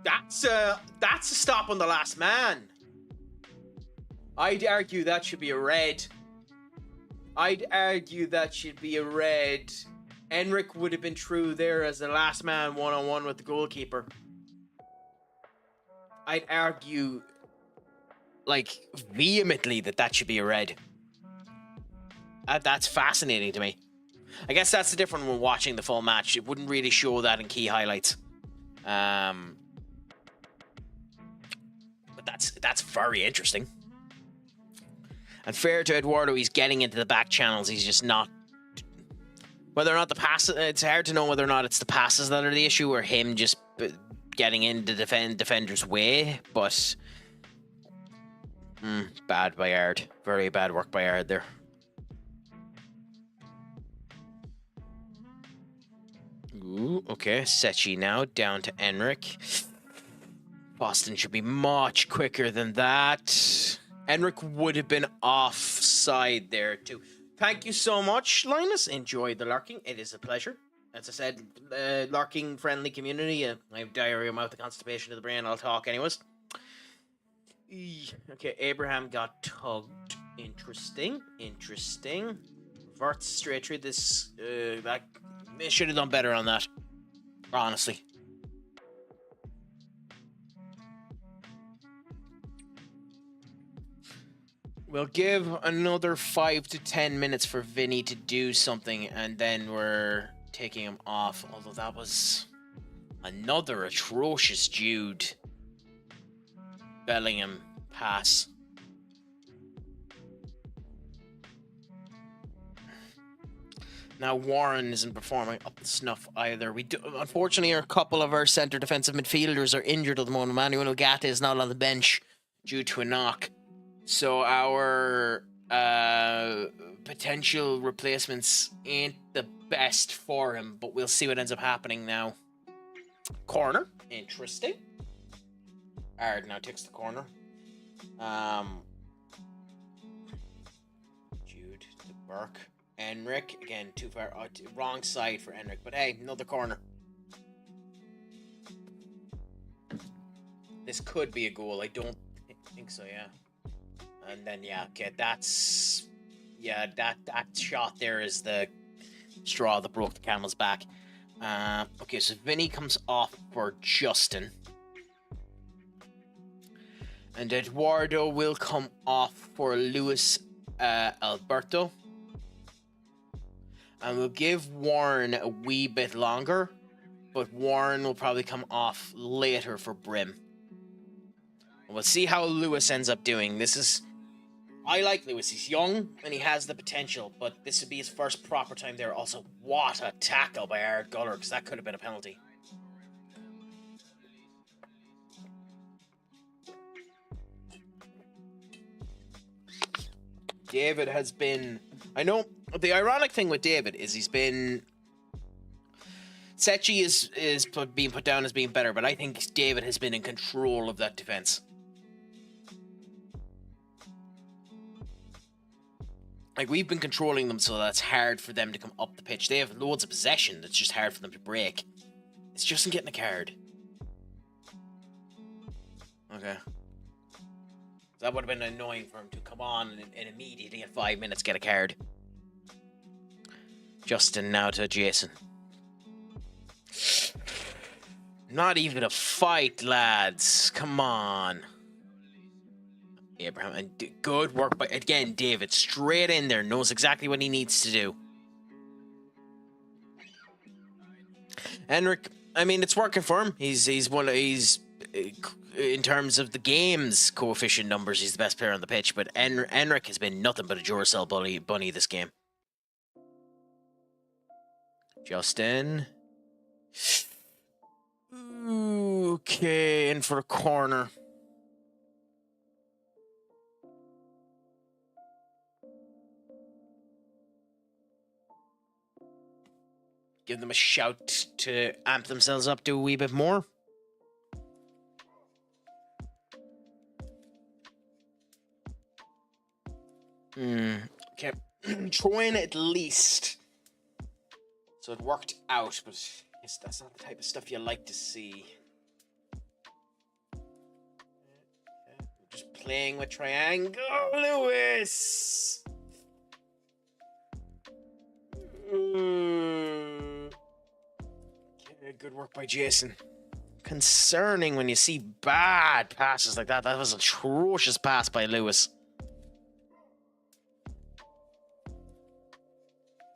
[SPEAKER 1] that's a stop on the last man. I'd argue that should be a red. Enric would have been true there as the last man one-on-one with the goalkeeper. I'd argue, like, vehemently that should be a red. That's fascinating to me. I guess that's the difference when watching the full match. It wouldn't really show that in key highlights. But that's very interesting. And fair to Eduardo, he's getting into the back channels. He's just not. Whether or not the pass, it's hard to know whether or not it's the passes that are the issue or him just getting into defender's way. But bad by Ard. Very bad work by Ard there. Ooh, okay. Sechi now down to Enric. Boston should be much quicker than that. Enric would have been offside there too. Thank you so much, Linus. Enjoy the lurking. It is a pleasure. As I said, lurking friendly community. I have diarrhea, mouth, constipation of the brain. I'll talk anyways. Okay, Abraham got tugged. Interesting. Verts straight through this. They should have done better on that. Honestly. We'll give another 5 to 10 minutes for Vinny to do something, and then we're taking him off. Although that was another atrocious Jude Bellingham pass. Now Warren isn't performing up to snuff either. Unfortunately, a couple of our centre defensive midfielders are injured at the moment. Manuel Gatti is not on the bench due to a knock. So our potential replacements ain't the best for him, but we'll see what ends up happening now. Corner. Interesting. Ard now takes the corner. Jude to Burke. Enric. Again, too far. Wrong side for Enric, but hey, another corner. This could be a goal. I don't think so, yeah. And then, yeah, okay, that's... Yeah, that shot there is the straw that broke the camel's back. Okay, so Vinny comes off for Justin. And Eduardo will come off for Luis Alberto. And we'll give Warren a wee bit longer, but Warren will probably come off later for Brim. We'll see how Lewis ends up doing. I like Lewis. He's young and he has the potential, but this would be his first proper time there. Also, what a tackle by Ard Guller, because that could have been a penalty. David has been... I know the ironic thing with David is he's been... Sechi is being put down as being better, but I think David has been in control of that defense. Like, we've been controlling them, so that's hard for them to come up the pitch. They have loads of possession. That's just hard for them to break. It's just in getting a card. Okay. That would have been annoying for him to come on and immediately in 5 minutes get a card. Justin now to Jason. Not even a fight, lads. Come on. Abraham, and good work by, again, David. Straight in there. Knows exactly what he needs to do. Enric, I mean, it's working for him. He's in terms of the game's coefficient numbers, he's the best player on the pitch, but Enric has been nothing but a Duracell bunny this game. Justin. Okay, in for a corner. Give them a shout to amp themselves up, do a wee bit more. Okay, trying at least. So it worked out, but yes, that's not the type of stuff you like to see. Okay. Just playing with triangle, Lewis. Okay, good work by Jason. Concerning when you see bad passes like that. That was an atrocious pass by Lewis.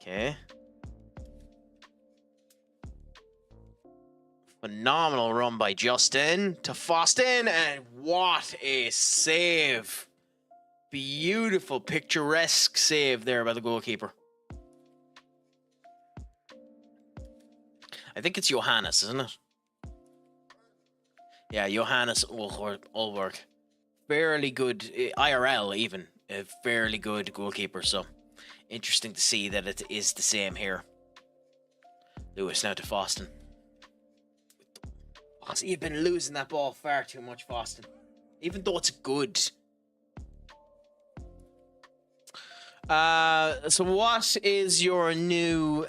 [SPEAKER 1] Okay. Phenomenal run by Justin to Foston, and what a save. Beautiful, picturesque save there by the goalkeeper. I think it's Johannes, isn't it? Yeah, Johannes Ulberg. Fairly good, IRL even. A fairly good goalkeeper, so interesting to see that it is the same here. Lewis now to Foston. You've been losing that ball far too much, Foston. Even though it's good. So what is your new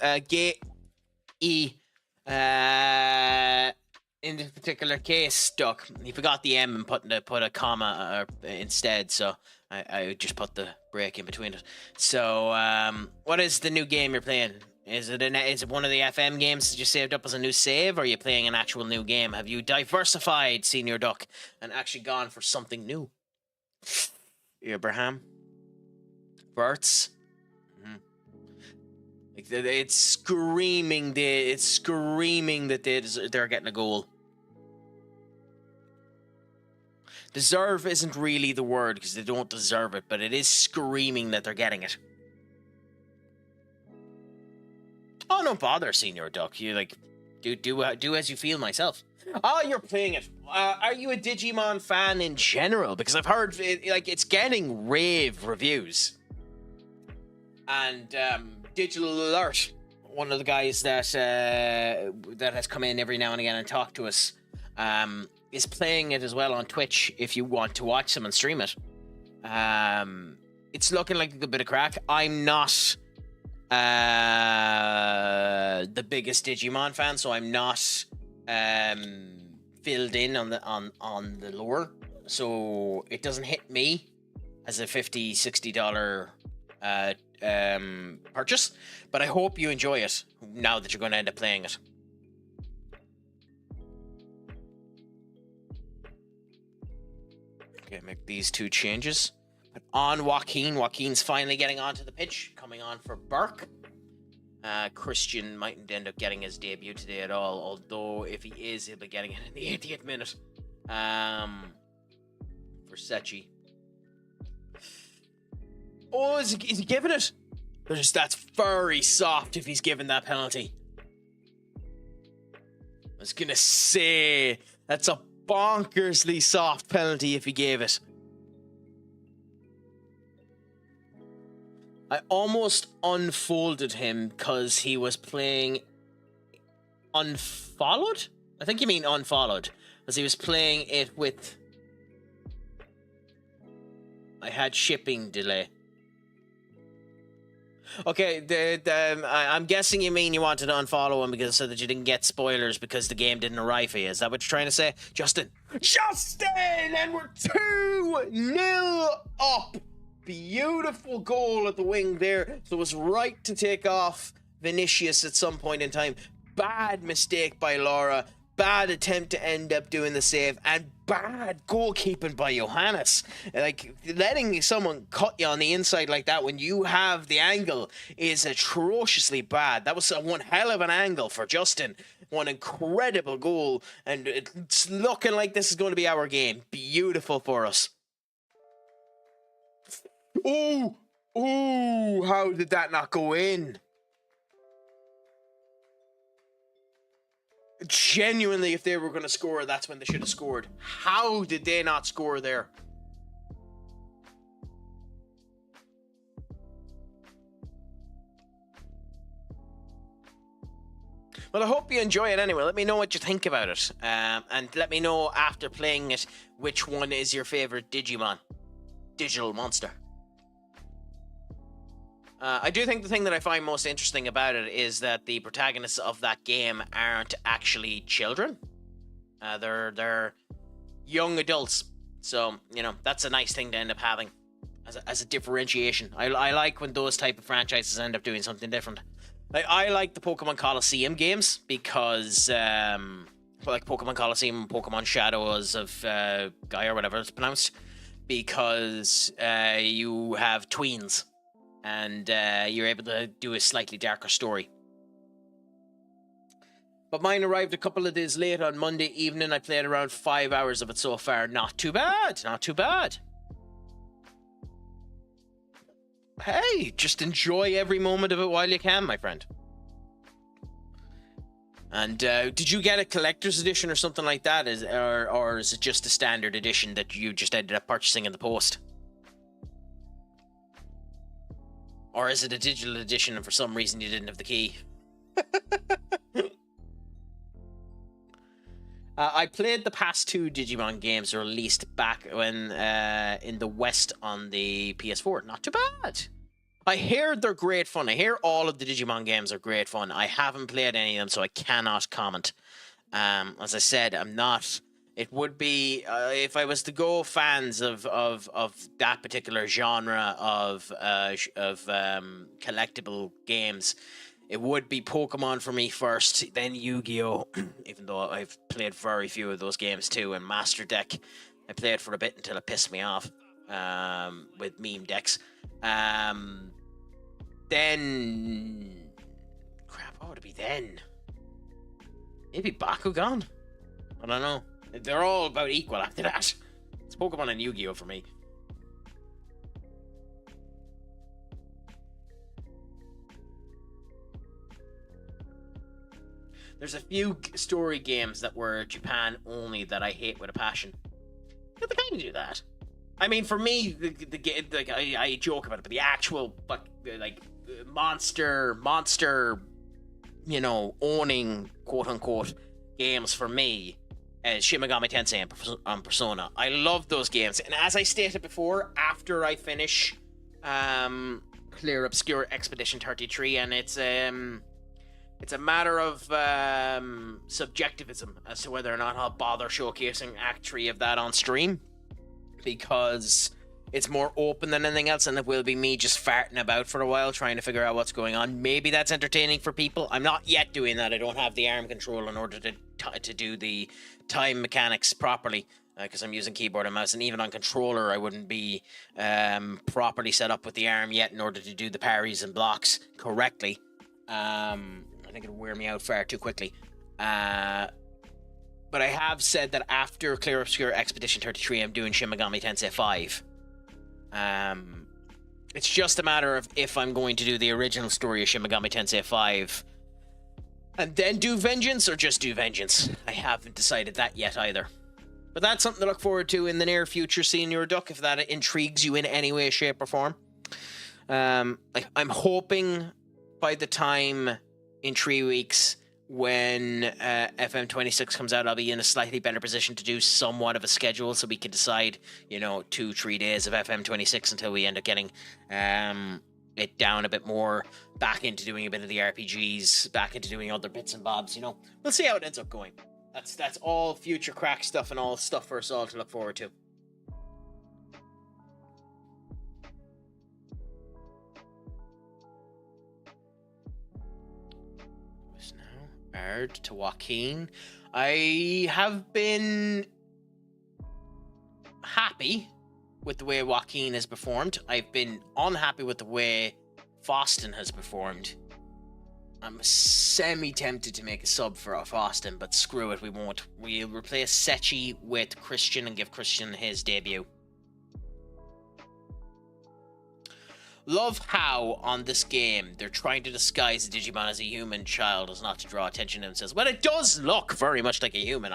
[SPEAKER 1] in this particular case, Duck, he forgot the M and put a comma instead, so I just put the break in between it. So, what is the new game you're playing? Is it one of the FM games that you saved up as a new save, or are you playing an actual new game? Have you diversified, Senior Duck, and actually gone for something new? Abraham? Bert's? It's screaming. It's screaming that they're getting a goal. Deserve isn't really the word because they don't deserve it, but it is screaming that they're getting it. Oh, no bother, Senior Duck. You do as you feel. Myself. Oh, you're playing it. Are you a Digimon fan in general? Because I've heard it's getting rave reviews. And Digital Alert, one of the guys that has come in every now and again and talked to us, is playing it as well on Twitch if you want to watch someone stream it. It's looking like a good bit of crack. I'm not the biggest Digimon fan, so I'm not filled in on the lore, so it doesn't hit me as a $50-$60 purchase, but I hope you enjoy it now that you're going to end up playing it. Okay, make these two changes. But on Joaquin. Joaquin's finally getting onto the pitch, coming on for Burke. Christian mightn't end up getting his debut today at all, although if he is, he'll be getting it in the 80th minute. For Sechi. Oh, is he giving it? That's very soft if he's given that penalty. I was gonna say, that's a bonkersly soft penalty if he gave it. I almost unfolded him because he was playing unfollowed? I think you mean unfollowed. Because he was playing it with... I had shipping delay. Okay, I'm guessing you mean you wanted to unfollow him so that you didn't get spoilers because the game didn't arrive for you. Is that what you're trying to say? Justin! And we're 2-0 up! Beautiful goal at the wing there. So it was right to take off Vinicius at some point in time. Bad mistake by Laura. Bad attempt to end up doing the save. And bad goalkeeping by Johannes. Like, letting someone cut you on the inside like that when you have the angle is atrociously bad. That was one hell of an angle for Justin. One incredible goal. And it's looking like this is going to be our game. Beautiful for us. Oh, how did that not go in? Genuinely, if they were going to score, that's when they should have scored. How did they not score there? Well, I hope you enjoy it anyway. Let me know what you think about it. And let me know after playing it which one is your favorite Digimon. Digital monster. I do think the thing that I find most interesting about it is that the protagonists of that game aren't actually children. They're young adults. So, you know, that's a nice thing to end up having as a differentiation. I like when those type of franchises end up doing something different. I like the Pokemon Coliseum games because, like Pokemon Coliseum, Pokemon Shadows of Gaia, or whatever it's pronounced, because you have tweens. And you're able to do a slightly darker story. But mine arrived a couple of days late on Monday evening. I played around 5 hours of it so far. Not too bad. Not too bad. Hey, just enjoy every moment of it while you can, my friend. And did you get a collector's edition or something like that? Or is it just a standard edition that you just ended up purchasing in the post? Or is it a digital edition and for some reason you didn't have the key? I played the past two Digimon games released back when in the West on the PS4. Not too bad. I hear they're great fun. I hear all of the Digimon games are great fun. I haven't played any of them, so I cannot comment. As I said, I'm not. It would be if I was to go fans of that particular genre of collectible games. It would be Pokemon for me first, then Yu-Gi-Oh! Even though I've played very few of those games too, and Master Deck. I played for a bit until it pissed me off with meme decks. Then... Crap, what would it be then? Maybe Bakugan? I don't know. They're all about equal after that. It's Pokemon and Yu-Gi-Oh! For me. There's a few story games that were Japan only that I hate with a passion. But they kind of do that. I mean, for me, I joke about it, but the actual monster, owning quote unquote games for me is Shin Megami Tensei and Persona. I love those games, and as I stated before, after I finish Clear Obscure Expedition 33, and it's a matter of subjectivism as to whether or not I'll bother showcasing Act 3 of that on stream, because it's more open than anything else, and it will be me just farting about for a while trying to figure out what's going on. Maybe that's entertaining for people. I'm not yet doing that. I don't have the arm control in order to do the time mechanics properly, because I'm using keyboard and mouse, and even on controller I wouldn't be properly set up with the arm yet in order to do the parries and blocks correctly. I think it'll wear me out far too quickly. But I have said that after Clear Obscure Expedition 33, I'm doing Shin Megami Tensei 5. It's just a matter of if I'm going to do the original story of Shin Megami Tensei 5 and then do Vengeance, or just do Vengeance. I haven't decided that yet either. But that's something to look forward to in the near future, Senior Duck, if that intrigues you in any way, shape, or form. I'm hoping by the time in 3 weeks when FM26 comes out, I'll be in a slightly better position to do somewhat of a schedule, so we can decide, 2-3 days of FM26 until we end up getting it down a bit more, back into doing a bit of the RPGs, back into doing other bits and bobs. We'll see how it ends up going. That's all future crack stuff and all stuff for us all to look forward to. To Joaquin. I have been happy with the way Joaquin has performed. I've been unhappy with the way Faustin has performed. I'm semi-tempted to make a sub for Faustin, but screw it, we won't. We'll replace Sechi with Christian and give Christian his debut. Love how, on this game, they're trying to disguise the Digimon as a human child as not to draw attention to themselves. Well, it does look very much like a human.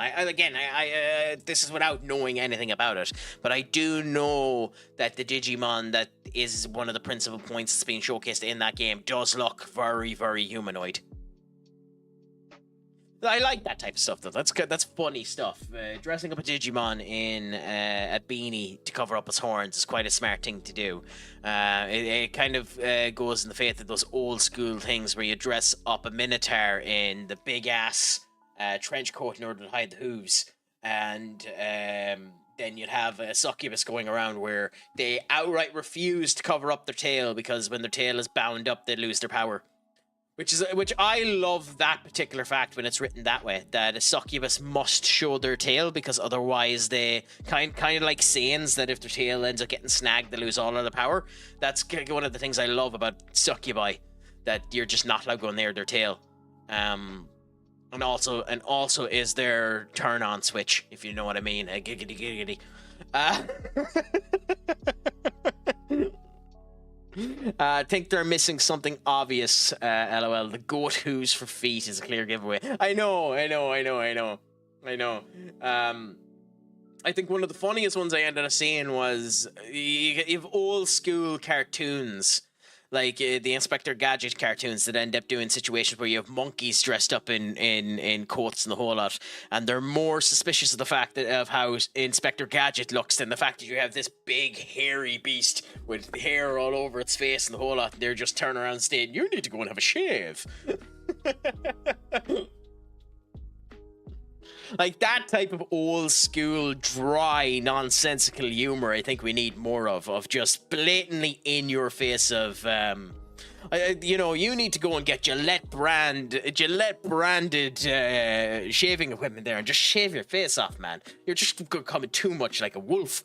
[SPEAKER 1] This is without knowing anything about it, but I do know that the Digimon that is one of the principal points that's being showcased in that game does look very, very humanoid. I like that type of stuff, though. That's funny stuff. Dressing up a Digimon in a beanie to cover up his horns is quite a smart thing to do. It kind of goes in the faith of those old school things where you dress up a Minotaur in the big ass trench coat in order to hide the hooves, and then you'd have a succubus going around where they outright refuse to cover up their tail, because when their tail is bound up, they lose their power. Which I love that particular fact when it's written that way, that a succubus must show their tail, because otherwise they kind of like sayings that if their tail ends up getting snagged, they lose all of the power. That's one of the things I love about succubi, that you're just not allowed to go near their tail. And also is their turn on switch, if you know what I mean. Giggity giggity. I think they're missing something obvious, lol. The goat hooves for feet is a clear giveaway. I know. I think one of the funniest ones I ended up seeing was, you have old school cartoons, like the Inspector Gadget cartoons that end up doing situations where you have monkeys dressed up in coats and the whole lot, and they're more suspicious of the fact of how Inspector Gadget looks than the fact that you have this big hairy beast with hair all over its face and the whole lot, and they're just turning around and saying, "You need to go and have a shave." Like that type of old school, dry, nonsensical humor. I think we need more of just blatantly in your face of. You know, you need to go and get Gillette branded shaving equipment there and just shave your face off, man. You're just becoming too much like a wolf.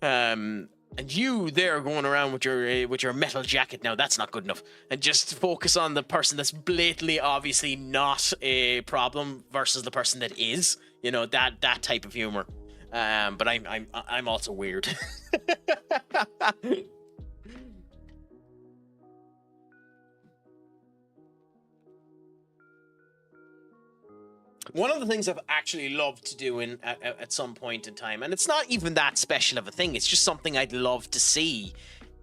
[SPEAKER 1] And you there going around with your metal jacket now, that's not good enough. And just focus on the person that's blatantly, obviously not a problem versus the person that is. You know, that type of humor. But I'm also weird. One of the things I've actually loved to do at some point in time, and it's not even that special of a thing, it's just something I'd love to see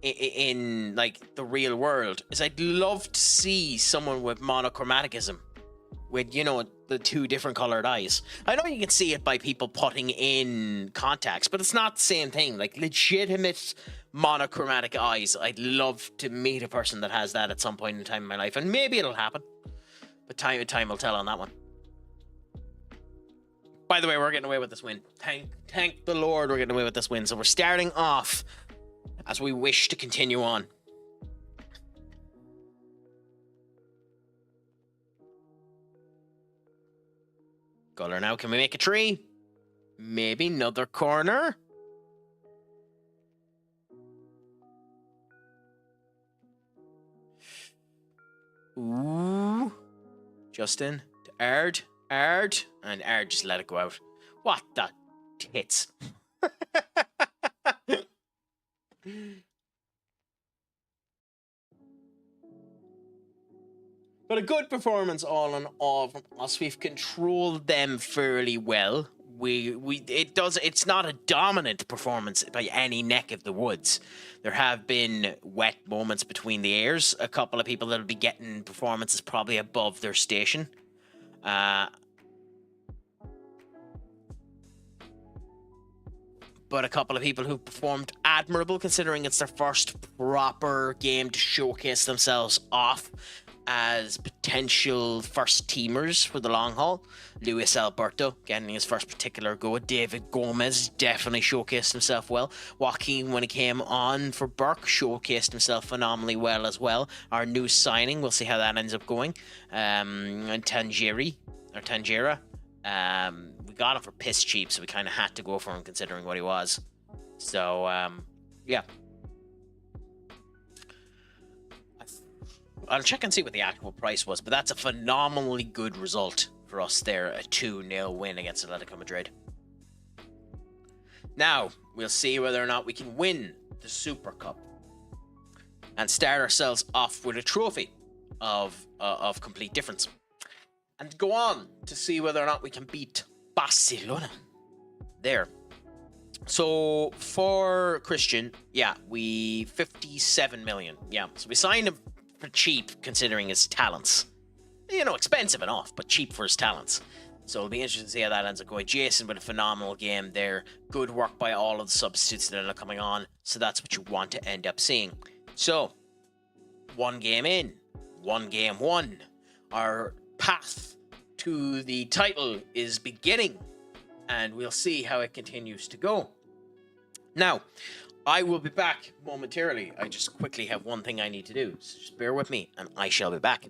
[SPEAKER 1] in like the real world, is I'd love to see someone with monochromaticism, with, you know, the two different colored eyes. I know you can see it by people putting in contacts, but it's not the same thing. Like legitimate monochromatic eyes. I'd love to meet a person that has that at some point in time in my life, and maybe it'll happen, but time will tell on that one. By the way, we're getting away with this win. Thank the Lord we're getting away with this win. So we're starting off as we wish to continue on. Color now. Can we make a tree? Maybe another corner. Ooh. Justin to Ard. And Ard just let it go out. What the tits? But a good performance all in all from us. We've controlled them fairly well. It's not a dominant performance by any neck of the woods. There have been wet moments between the ears. A couple of people that'll be getting performances probably above their station. But a couple of people who performed admirable, considering it's their first proper game to showcase themselves off as potential first teamers for the long haul. Luis Alberto getting his first particular go. David Gomez definitely showcased himself well. Joaquin, when he came on for Burke, showcased himself phenomenally well as well. Our new signing, we'll see how that ends up going. And Tangira. We got him for piss cheap, so we kind of had to go for him considering what he was. So, yeah. I'll check and see what the actual price was, but that's a phenomenally good result for us there. A 2-0 win against Atletico Madrid. Now, we'll see whether or not we can win the Super Cup and start ourselves off with a trophy of complete difference. And go on to see whether or not we can beat Barcelona there. So for Christian, yeah, 57 million. Yeah, so we signed him for cheap considering his talents. You know, expensive enough, but cheap for his talents. So it'll be interesting to see how that ends up going. Jason with a phenomenal game there. Good work by all of the substitutes that are coming on. So that's what you want to end up seeing. So, one game in, one game won. Our path to the title is beginning, and we'll see how it continues to go. Now, I will be back momentarily. I just quickly have one thing I need to do, so just bear with me, and I shall be back.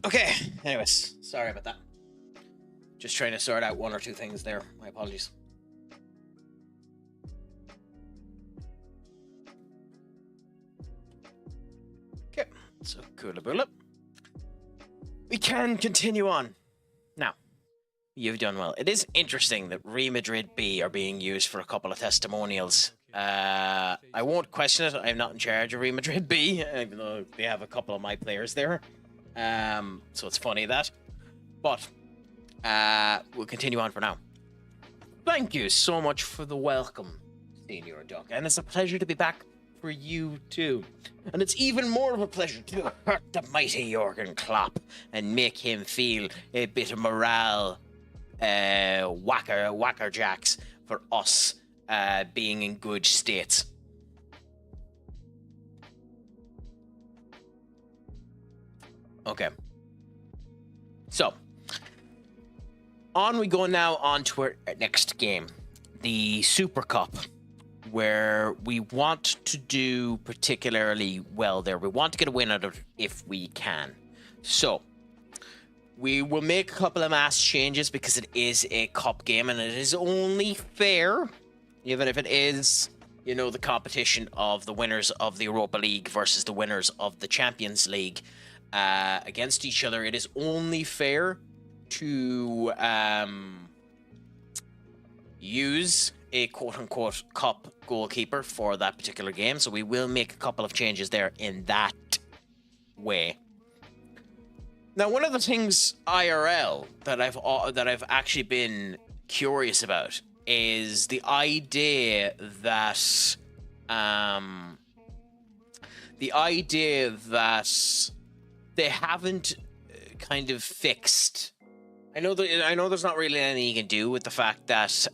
[SPEAKER 1] Okay, anyways, sorry about that. Just trying to sort out one or two things there. My apologies. Okay, so Kula. We can continue on. Now, you've done well. It is interesting that Real Madrid B are being used for a couple of testimonials. I won't question it. I'm not in charge of Real Madrid B, even though they have a couple of my players there. So it's funny that. But we'll continue on for now. Thank you so much for the welcome, Senior Duck. And it's a pleasure to be back for you too. And it's even more of a pleasure to hurt the mighty Jurgen Klopp and make him feel a bit of morale whacker jacks for us being in good states. Okay. So, on we go now on to our next game, the Super Cup, where we want to do particularly well there. We want to get a win out of it if we can. So, we will make a couple of mass changes because it is a cup game and it is only fair, even if it is, you know, the competition of the winners of the Europa League versus the winners of the Champions League against each other. It is only fair to use a quote-unquote cup goalkeeper for that particular game. So we will make a couple of changes there in that way. Now, one of the things IRL that I've actually been curious about is the idea that they haven't kind of fixed. I know there's not really anything you can do with the fact that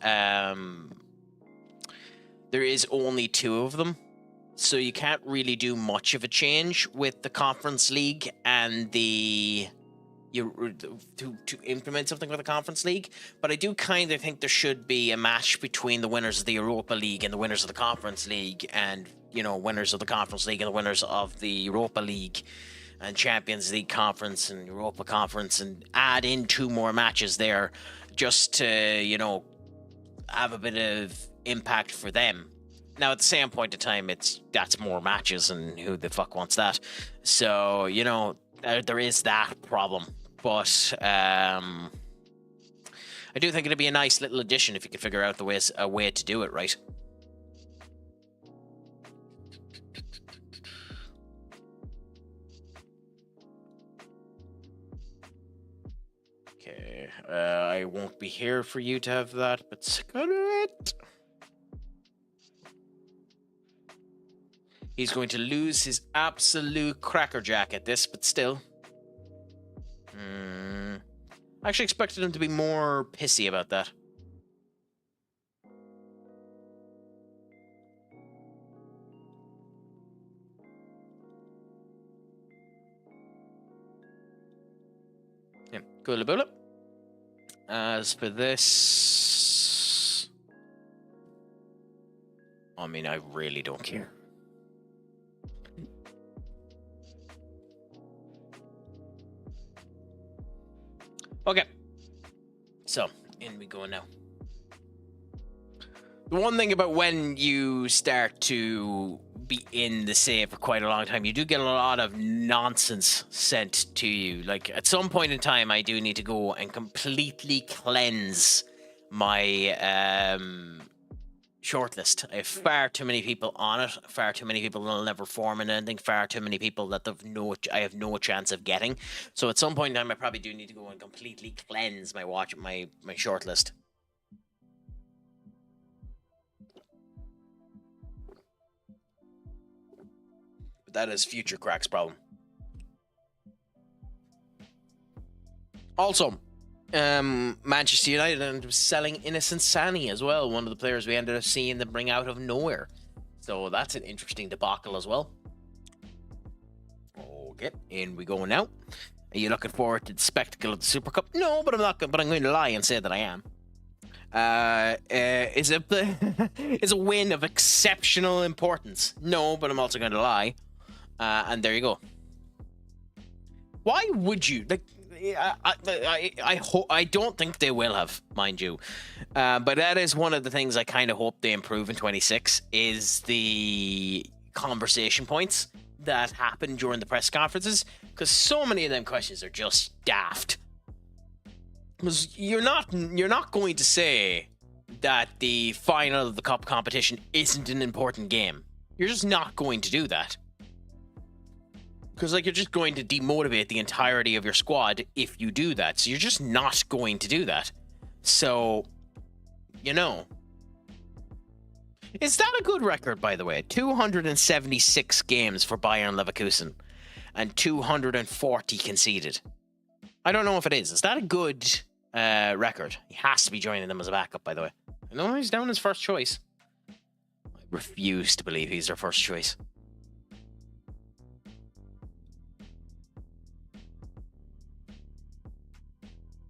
[SPEAKER 1] there is only 2 of them, so you can't really do much of a change with the Conference League and to implement something with the Conference League. But I do kind of think there should be a match between the winners of the Europa League and the winners of the Conference League, and, you know, winners of the Conference League and the winners of the Europa League and Champions League Conference and Europa Conference, and add in 2 more matches there just to, you know, have a bit of impact for them. Now, at the same point in time, that's more matches, and who the fuck wants that? So, you know, there is that problem. But I do think it'd be a nice little addition if you could figure out a way to do it right. Okay, I won't be here for you to have that, but screw it. He's going to lose his absolute crackerjack at this, but still. I actually expected him to be more pissy about that. Yeah, cool. As for this, I mean, I really don't care. Okay, so in we go now. The one thing about when you start to be in the save for quite a long time, you do get a lot of nonsense sent to you. Like, at some point in time, I do need to go and completely cleanse my shortlist. I have far too many people on it, far too many people that'll never form in anything, far too many people that I have no chance of getting. So at some point in time, I probably do need to go and completely cleanse my shortlist. But that is future Crack's problem. Also, Manchester United ended up selling Innocent Sani as well, one of the players we ended up seeing them bring out of nowhere. So that's an interesting debacle as well. Okay, in we go now. Are you looking forward to the spectacle of the Super Cup? No, but I'm going to lie and say that I am. Is a win of exceptional importance? No, but I'm also going to lie. And there you go. Why would you? Like, I don't think they will have, mind you. But that is one of the things I kind of hope they improve in 26 is the conversation points that happen during the press conferences, because so many of them questions are just daft. Because you're not going to say that the final of the cup competition isn't an important game. You're just not going to do that. Because, like, you're just going to demotivate the entirety of your squad if you do that. So you're just not going to do that. So, you know. Is that a good record, by the way? 276 games for Bayern Leverkusen and 240 conceded. I don't know if it is. Is that a good record? He has to be joining them as a backup, by the way. No, he's down as first choice. I refuse to believe he's their first choice.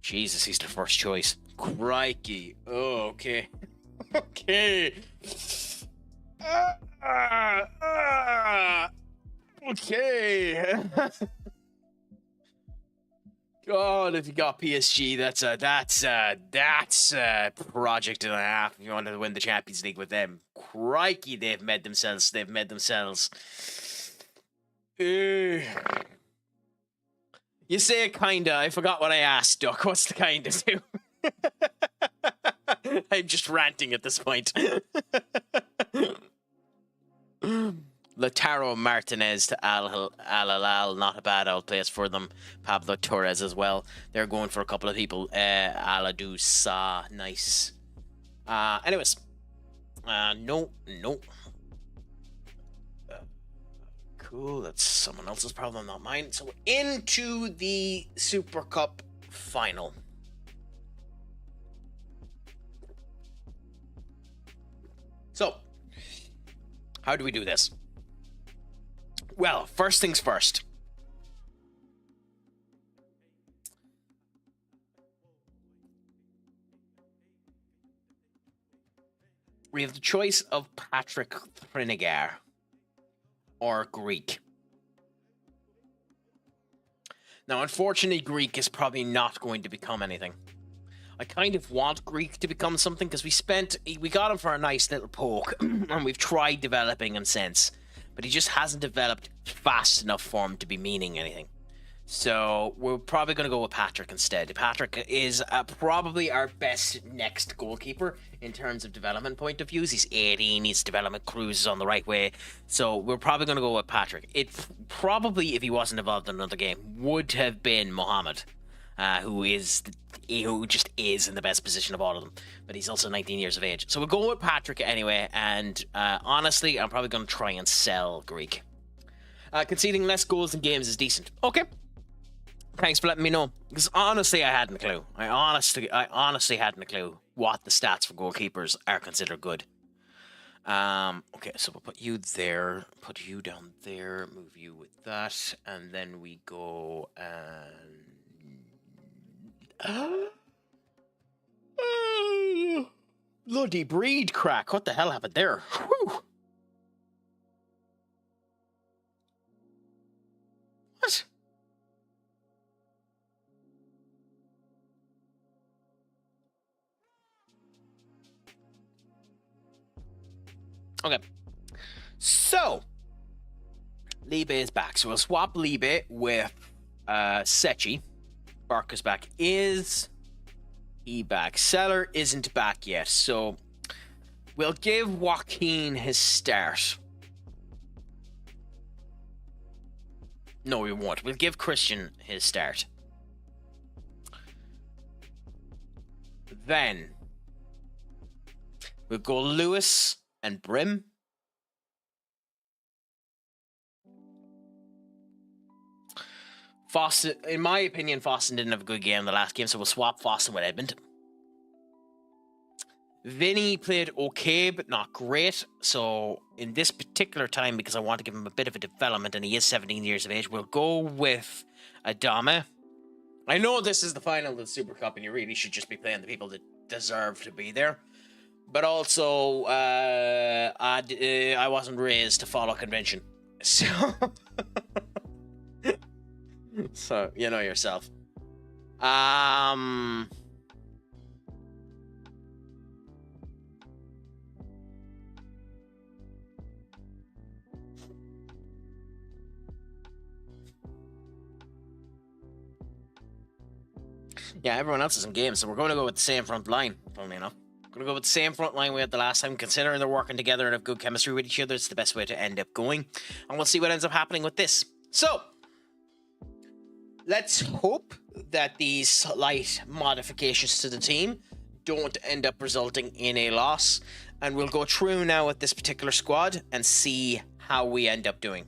[SPEAKER 1] Jesus, he's the first choice. Crikey. Oh, okay. Okay. Okay. God, if you got PSG, that's a project and a half. If you want to win the Champions League with them, crikey, they've made themselves. You say kinda. I forgot what I asked, Duck. What's the kinda do? I'm just ranting at this point. Lautaro Martinez to Al Hilal, not a bad old place for them. Pablo Torres as well. They're going for a couple of people. Aladou Sa, nice. Anyways, no. Cool, that's someone else's problem, not mine. So into the Super Cup final. So, how do we do this? Well, first things first. We have the choice of Patrick Frinigar or Greek. Now, unfortunately, Greek is probably not going to become anything. I kind of want Greek to become something because we got him for a nice little poke and we've tried developing him since, but he just hasn't developed fast enough for him to be meaning anything. So we're probably going to go with Patrick instead. Patrick is probably our best next goalkeeper in terms of development point of views. He's 18, his development cruises on the right way. So we're probably going to go with Patrick. It probably, if he wasn't involved in another game, would have been Mohamed, who just is in the best position of all of them. But he's also 19 years of age. So we'll go with Patrick anyway. And honestly, I'm probably going to try and sell Greek. Conceding less goals in games is decent. Okay. Thanks for letting me know. Because honestly, I hadn't a clue. I honestly hadn't a clue what the stats for goalkeepers are considered good. Okay, so we'll put you there, put you down there, move you with that, and then we go and bloody breed crack. What the hell happened there? Whew. What? Okay, so Libe is back. So we'll swap Libe with Sechi. Barker's back. Is he back? Seller isn't back yet. So we'll give Joaquin his start. No, we won't. We'll give Christian his start. Then we'll go Lewis and Brim. Foster, in my opinion, Foster didn't have a good game in the last game, so we'll swap Foster with Edmund. Vinny played okay, but not great. So in this particular time, because I want to give him a bit of a development, and he is 17 years of age, we'll go with Adama. I know this is the final of the Super Cup, and you really should just be playing the people that deserve to be there. But also, I wasn't raised to follow convention. So So, you know yourself. Yeah, everyone else is in game, so we're going to go with the same front line, funnily enough. We're going to go with the same front line we had the last time. Considering they're working together and have good chemistry with each other, it's the best way to end up going. And we'll see what ends up happening with this. So, let's hope that these slight modifications to the team don't end up resulting in a loss. And we'll go through now with this particular squad and see how we end up doing.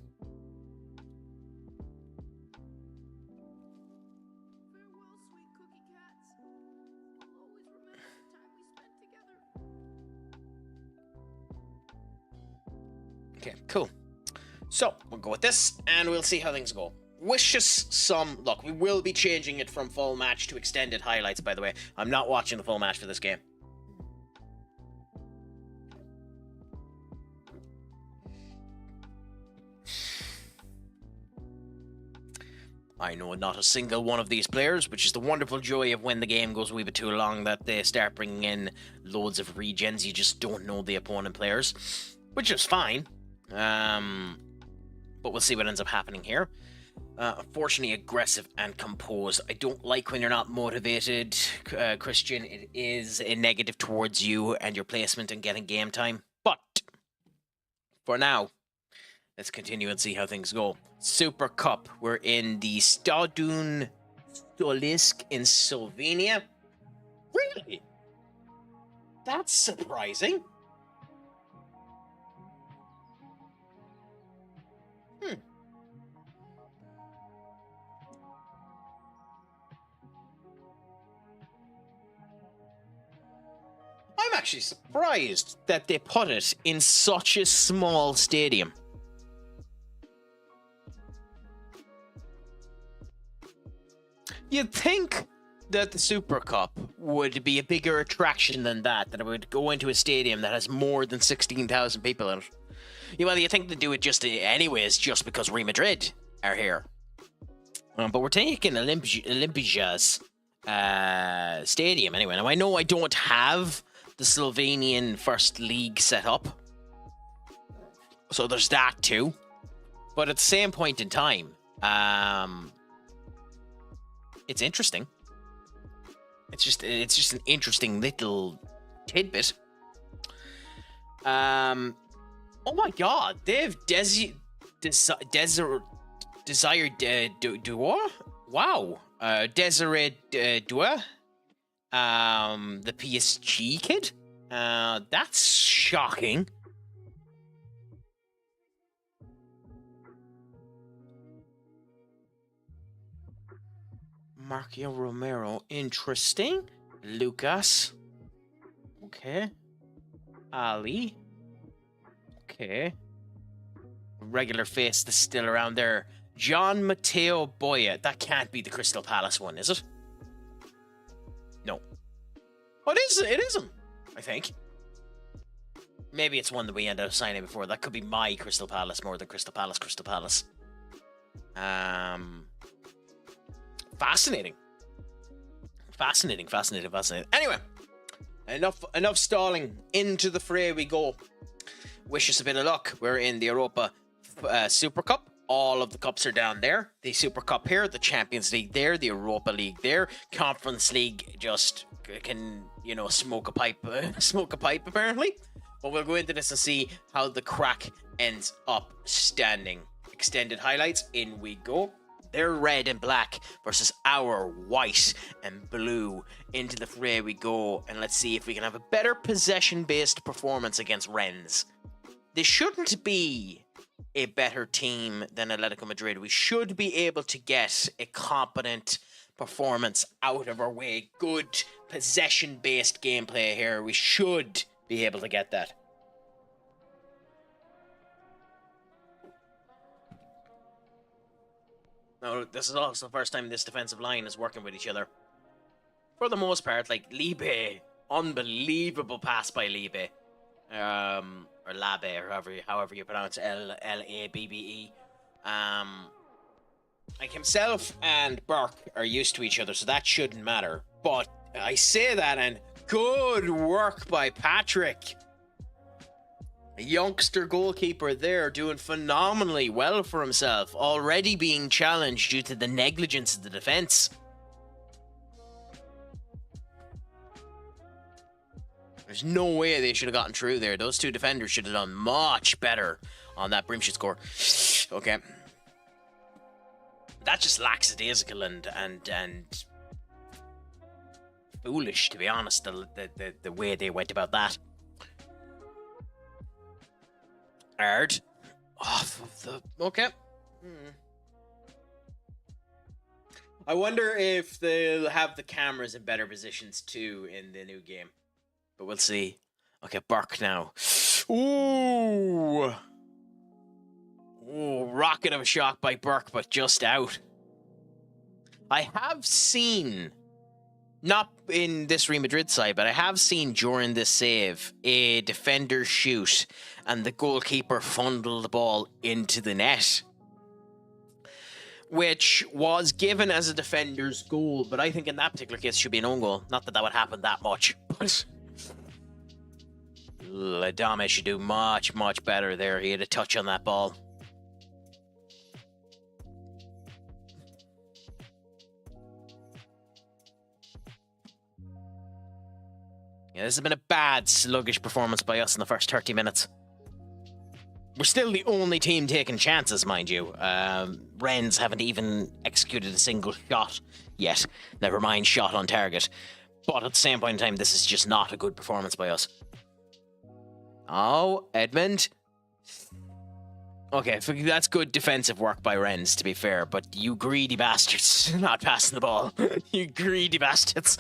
[SPEAKER 1] Okay, cool. So, we'll go with this, and we'll see how things go. Wish us some luck. We will be changing it from full match to extended highlights, by the way. I'm not watching the full match for this game. I know not a single one of these players, which is the wonderful joy of when the game goes a wee bit too long, that they start bringing in loads of regens. You just don't know the opponent players, which is fine. But we'll see what ends up happening here. Unfortunately, aggressive and composed. I don't like when you're not motivated, Christian. It is a negative towards you and your placement and getting game time. But for now, let's continue and see how things go. Super Cup. We're in the Stadun Stolisk in Slovenia. Really? That's surprising. I'm actually surprised that they put it in such a small stadium. You'd think that the Super Cup would be a bigger attraction than that it would go into a stadium that has more than 16,000 people in it. Yeah, well, you think they do it just anyways, just because Real Madrid are here. But we're taking Olympia's stadium anyway. Now, I know I don't have the Slovenian First League set up, so there's that too. But at the same point in time, it's interesting. It's just an interesting little tidbit. Oh my God, they've desired Dua. Wow, Desiree Dua. The PSG kid. That's shocking. Marcio Romero, interesting. Lucas. Okay. Ali. Okay. Regular face that's still around there. John Mateo Boya. That can't be the Crystal Palace one, is it? No. Oh, it is him, I think. Maybe it's one that we ended up signing before. That could be my Crystal Palace more than Crystal Palace. Fascinating. Anyway, enough stalling. Into the fray we go. Wish us a bit of luck. We're in the Europa Super Cup. All of the cups are down there. The Super Cup here, the Champions League there, the Europa League there. Conference League just can, smoke a pipe apparently. But we'll go into this and see how the crack ends up standing. Extended highlights, in we go. They're red and black versus our white and blue. Into the fray we go, and let's see if we can have a better possession-based performance against Rennes. This shouldn't be a better team than Atletico Madrid. We should be able to get a competent performance out of our way. Good possession-based gameplay here. We should be able to get that. Now, this is also the first time this defensive line is working with each other. For the most part, like Libe, unbelievable pass by Libe. Or Labe, or however you pronounce Labbe. Like, himself and Burke are used to each other, so that shouldn't matter. But I say that, and good work by Patrick. A youngster goalkeeper there doing phenomenally well for himself, already being challenged due to the negligence of the defence. There's no way they should have gotten through there. Those two defenders should have done much better on that Brimshot score. Okay. That's just lackadaisical and foolish, to be honest, the way they went about that. Ard. Off of the... Okay. I wonder if they'll have the cameras in better positions too in the new game. But we'll see. Okay, Burke now. Ooh! Ooh, rocket of a shot by Burke, but just out. I have seen, not in this Real Madrid side, but I have seen during this save a defender shoot and the goalkeeper funnel the ball into the net, which was given as a defender's goal, but I think in that particular case it should be an own goal. Not that that would happen that much, but Adame should do much, much better there. He had a touch on that ball. Yeah, this has been a bad, sluggish performance by us in the first 30 minutes. We're still the only team taking chances, mind you. Rennes haven't even executed a single shot yet. Never mind shot on target. But at the same point in time, this is just not a good performance by us. Oh, Edmund. Okay, that's good defensive work by Rennes, to be fair, but you greedy bastards not passing the ball. You greedy bastards.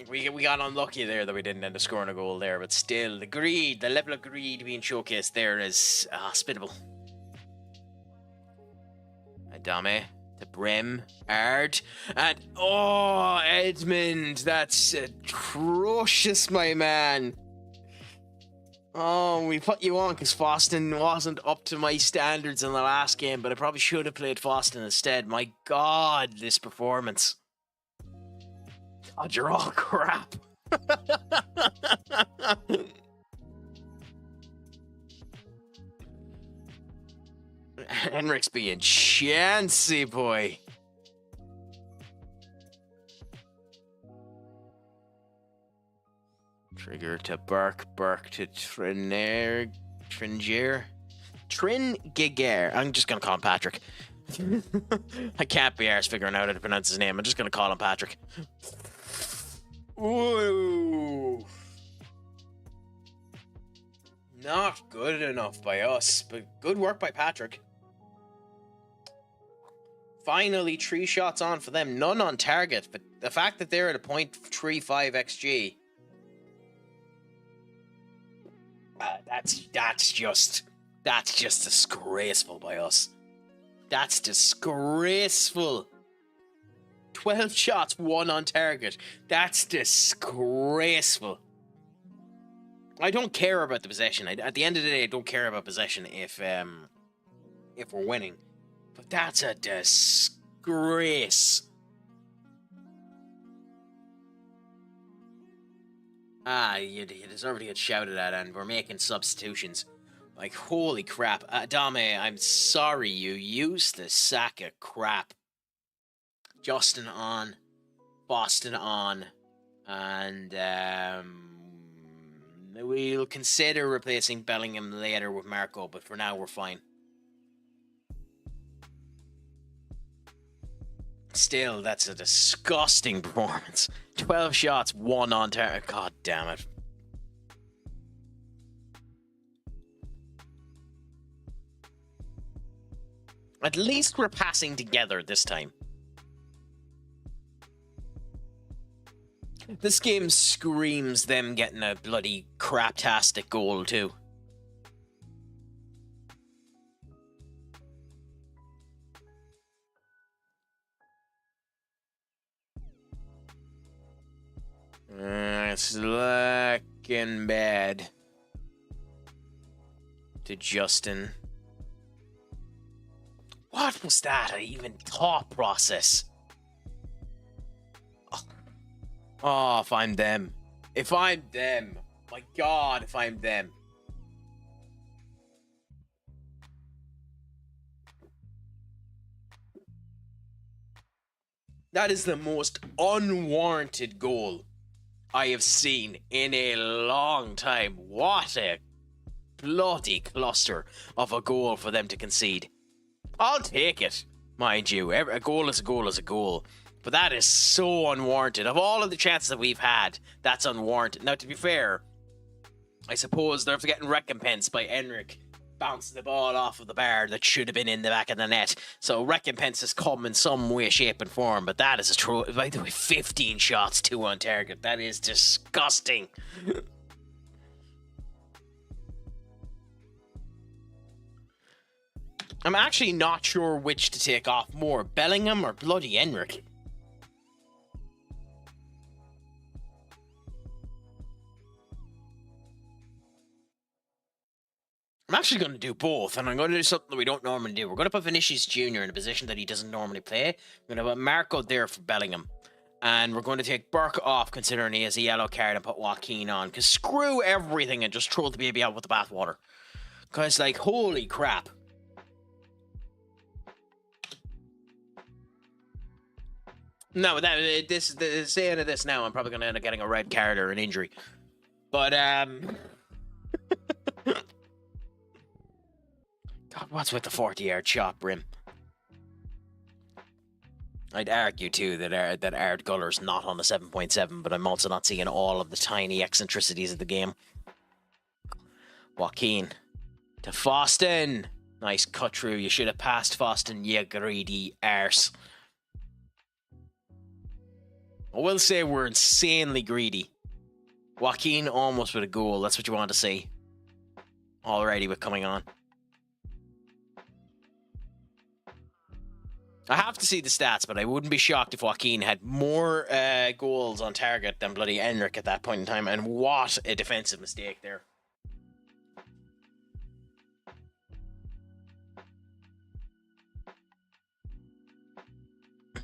[SPEAKER 1] We got unlucky there that we didn't end up scoring a goal there, but still, the greed, the level of greed being showcased there is hospitable. Adame, the Brim, Ard, and oh, Edmund, that's atrocious, my man. Oh, we put you on because Foston wasn't up to my standards in the last game, but I probably should have played Foston instead. My God, this performance. God, you're all crap. Henrik's being chancy, boy. Trigger to Burke, Burke to Tringier. I'm just gonna call him Patrick. I can't be arsed figuring out how to pronounce his name. I'm just gonna call him Patrick. Ooh. Not good enough by us, but good work by Patrick. Finally, 3 shots on for them, none on target, but the fact that they're at a .35 XG, that's just disgraceful by us. That's disgraceful. 12 shots, 1 on target. That's disgraceful. I don't care about the possession. At the end of the day, I don't care about possession if we're winning. But that's a disgrace. You deserve to get shouted at, and we're making substitutions. Like, holy crap. Adame, I'm sorry you used the sack of crap. Justin on, Boston on, and we'll consider replacing Bellingham later with Marco, but for now we're fine. Still, that's a disgusting performance. 12 shots, 1 on target. God damn it. At least we're passing together this time. This game screams them getting a bloody craptastic goal too. It's looking bad. To Justin. What was that? An even thought process. Oh, if I'm them. If I'm them. My God, if I'm them. That is the most unwarranted goal I have seen in a long time. What a bloody cluster of a goal for them to concede. I'll take it, mind you. A goal is a goal is a goal. But that is so unwarranted. Of all of the chances that we've had, that's unwarranted. Now, to be fair, I suppose they're getting recompensed by Enric bouncing the ball off of the bar that should have been in the back of the net. So recompense has come in some way, shape, and form. But that is a by the way, 15 shots, 2 on target. That is disgusting. I'm actually not sure which to take off more, Bellingham or bloody Enric. I'm actually going to do both, and I'm going to do something that we don't normally do. We're going to put Vinicius Jr. in a position that he doesn't normally play. We're going to put Marco there for Bellingham. And we're going to take Burke off, considering he has a yellow card, and put Joaquin on. Because screw everything and just throw the baby out with the bathwater. Because, like, holy crap. No, saying of this now, I'm probably going to end up getting a red card or an injury. But, God, what's with the 40-yard shot, Brim? I'd argue, too, that Ard Guller's not on the 7.7, but I'm also not seeing all of the tiny eccentricities of the game. Joaquin to Foston. Nice cut through. You should have passed Foston, you greedy arse. I will say we're insanely greedy. Joaquin almost with a goal. That's what you want to see. Already with coming on. I have to see the stats, but I wouldn't be shocked if Joaquin had more goals on target than bloody Enric at that point in time. And what a defensive mistake there.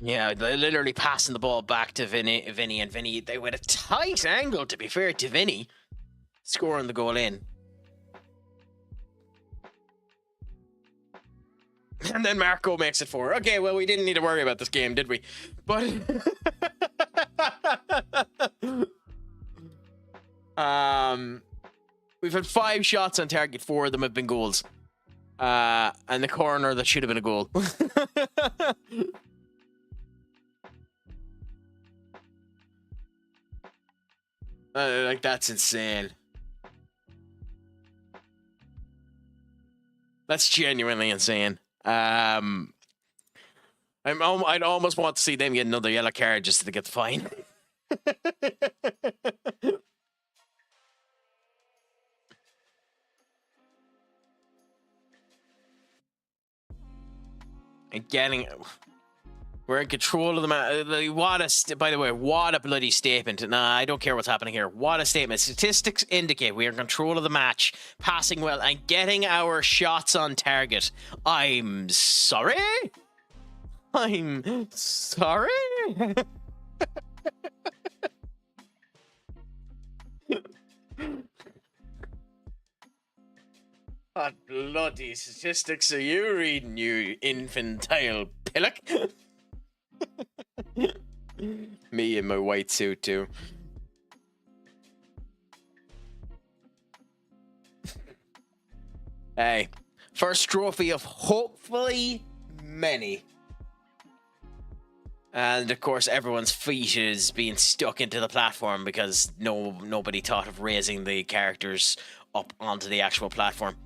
[SPEAKER 1] Yeah, literally passing the ball back to Vinny, and Vinny, they went a tight angle, to be fair to Vinny, scoring the goal in. And then Marco makes it 4. Okay, well, we didn't need to worry about this game, did we? But we've had 5 shots on target, 4 of them have been goals. And the corner that should have been a goal. Like, that's insane. That's genuinely insane. I'd almost want to see them get another yellow card just to get the fine. And getting... We're in control of the match. By the way, what a bloody statement. Nah, I don't care what's happening here. What a statement. Statistics indicate we are in control of the match, passing well, and getting our shots on target. I'm sorry? I'm sorry? What bloody statistics are you reading, you infantile pillock? Me in my white suit too. Hey, first trophy of hopefully many. And of course everyone's feet is being stuck into the platform because nobody thought of raising the characters up onto the actual platform.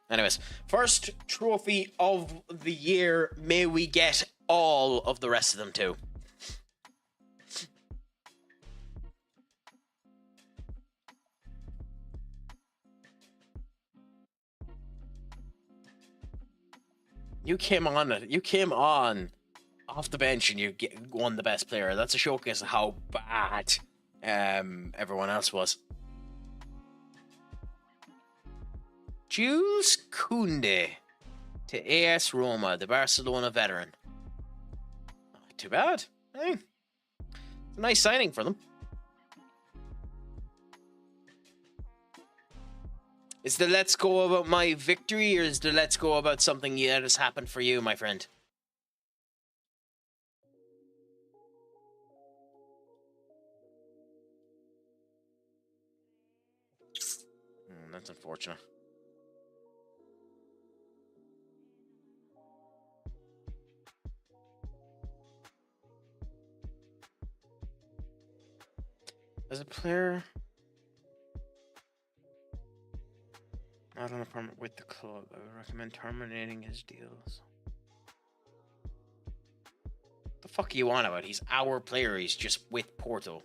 [SPEAKER 1] Anyways, first trophy of the year. May we get all of the rest of them too. You came on it. You came on off the bench and won the best player. That's a showcase of how bad everyone else was. Jules Koundé to AS Roma, the Barcelona veteran. Not too bad. Hey, it's a nice signing for them. Is the let's go about my victory, or is the let's go about something that has happened for you, my friend? That's unfortunate. As a player, not on a permit with the club, I would recommend terminating his deals. What the fuck are you on about? He's our player. He's just with Porto.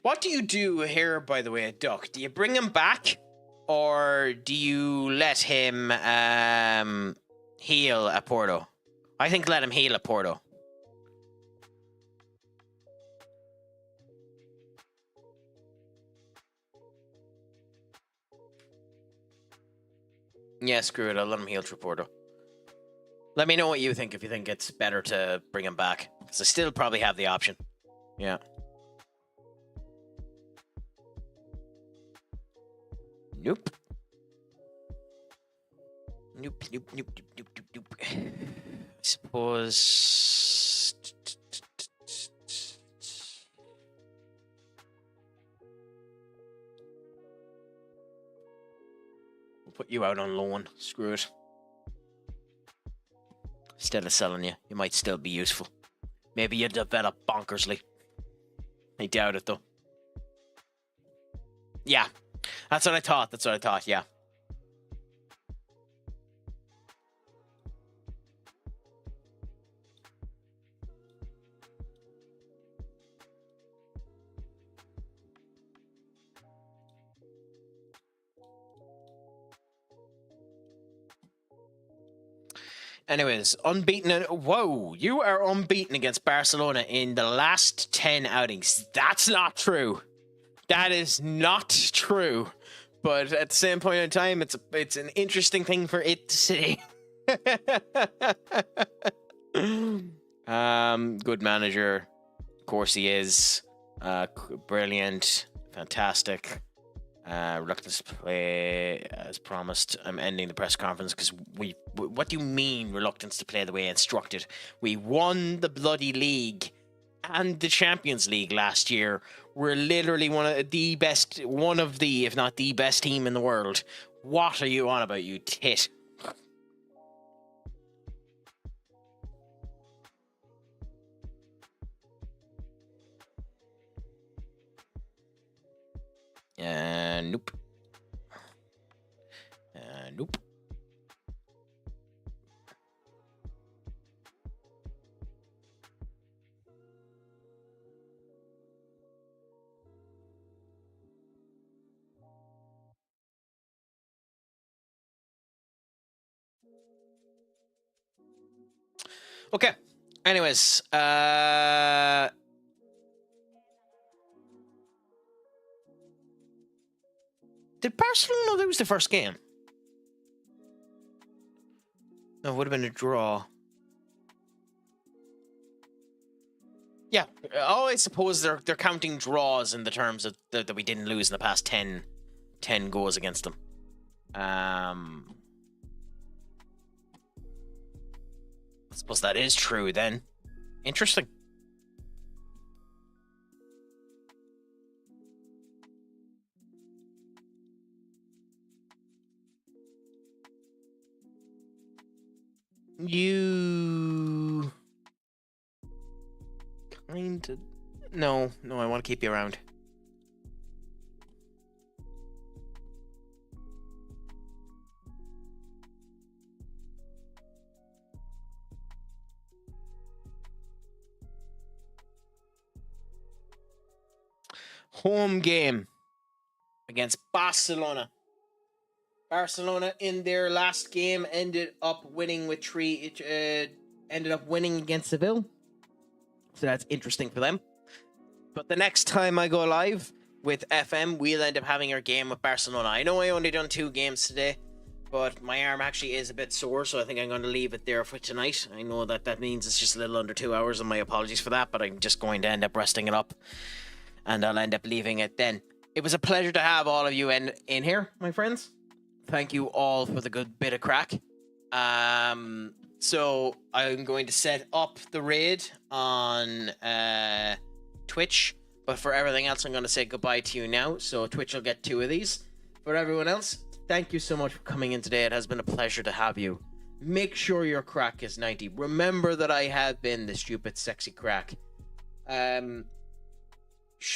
[SPEAKER 1] What do you do here, by the way, Duck? Do you bring him back, or do you let him heal at Porto? I think let him heal at Porto. Yeah, screw it. I'll let him heal through Porto. Let me know what you think, if you think it's better to bring him back. Because I still probably have the option. Yeah. Nope. Nope. I suppose... Put you out on loan. Screw it. Instead of selling you, you might still be useful. Maybe you develop bonkersly. I doubt it, though. Yeah. That's what I thought. Yeah. Anyways, unbeaten. Whoa, you are unbeaten against Barcelona in the last 10 outings. That's not true. That is not true. But at the same point in time, it's an interesting thing for it to say. Good manager. Of course he is. Brilliant. Fantastic. Reluctant to play as promised. I'm ending the press conference because what do you mean reluctance to play the way instructed? We won the bloody league and the Champions League last year. We're literally one of the, if not the best team in the world. What are you on about, you tit? Nope. Nope. Okay. Anyways, did Barcelona lose the first game? No, it would have been a draw. Yeah. Oh, I suppose they're counting draws in the terms of that we didn't lose in the past 10 goals against them. I suppose that is true then. Interesting. You kind of... No, I want to keep you around. Home game against Barcelona. Barcelona in their last game ended up winning with ended up winning against Seville. So that's interesting for them. But the next time I go live with FM, we'll end up having our game with Barcelona. I know I only done 2 games today, but my arm actually is a bit sore, so I think I'm going to leave it there for tonight. I know that means it's just a little under 2 hours, and my apologies for that, but I'm just going to end up resting it up, and I'll end up leaving it then. It was a pleasure to have all of you in here, my friends. Thank you all for the good bit of crack. So I'm going to set up the raid on Twitch, but for everything else, I'm going to say goodbye to you now. So Twitch will get 2 of these. For everyone else, thank you so much for coming in today. It has been a pleasure to have you. Make sure your crack is 90. Remember that I have been the stupid, sexy crack.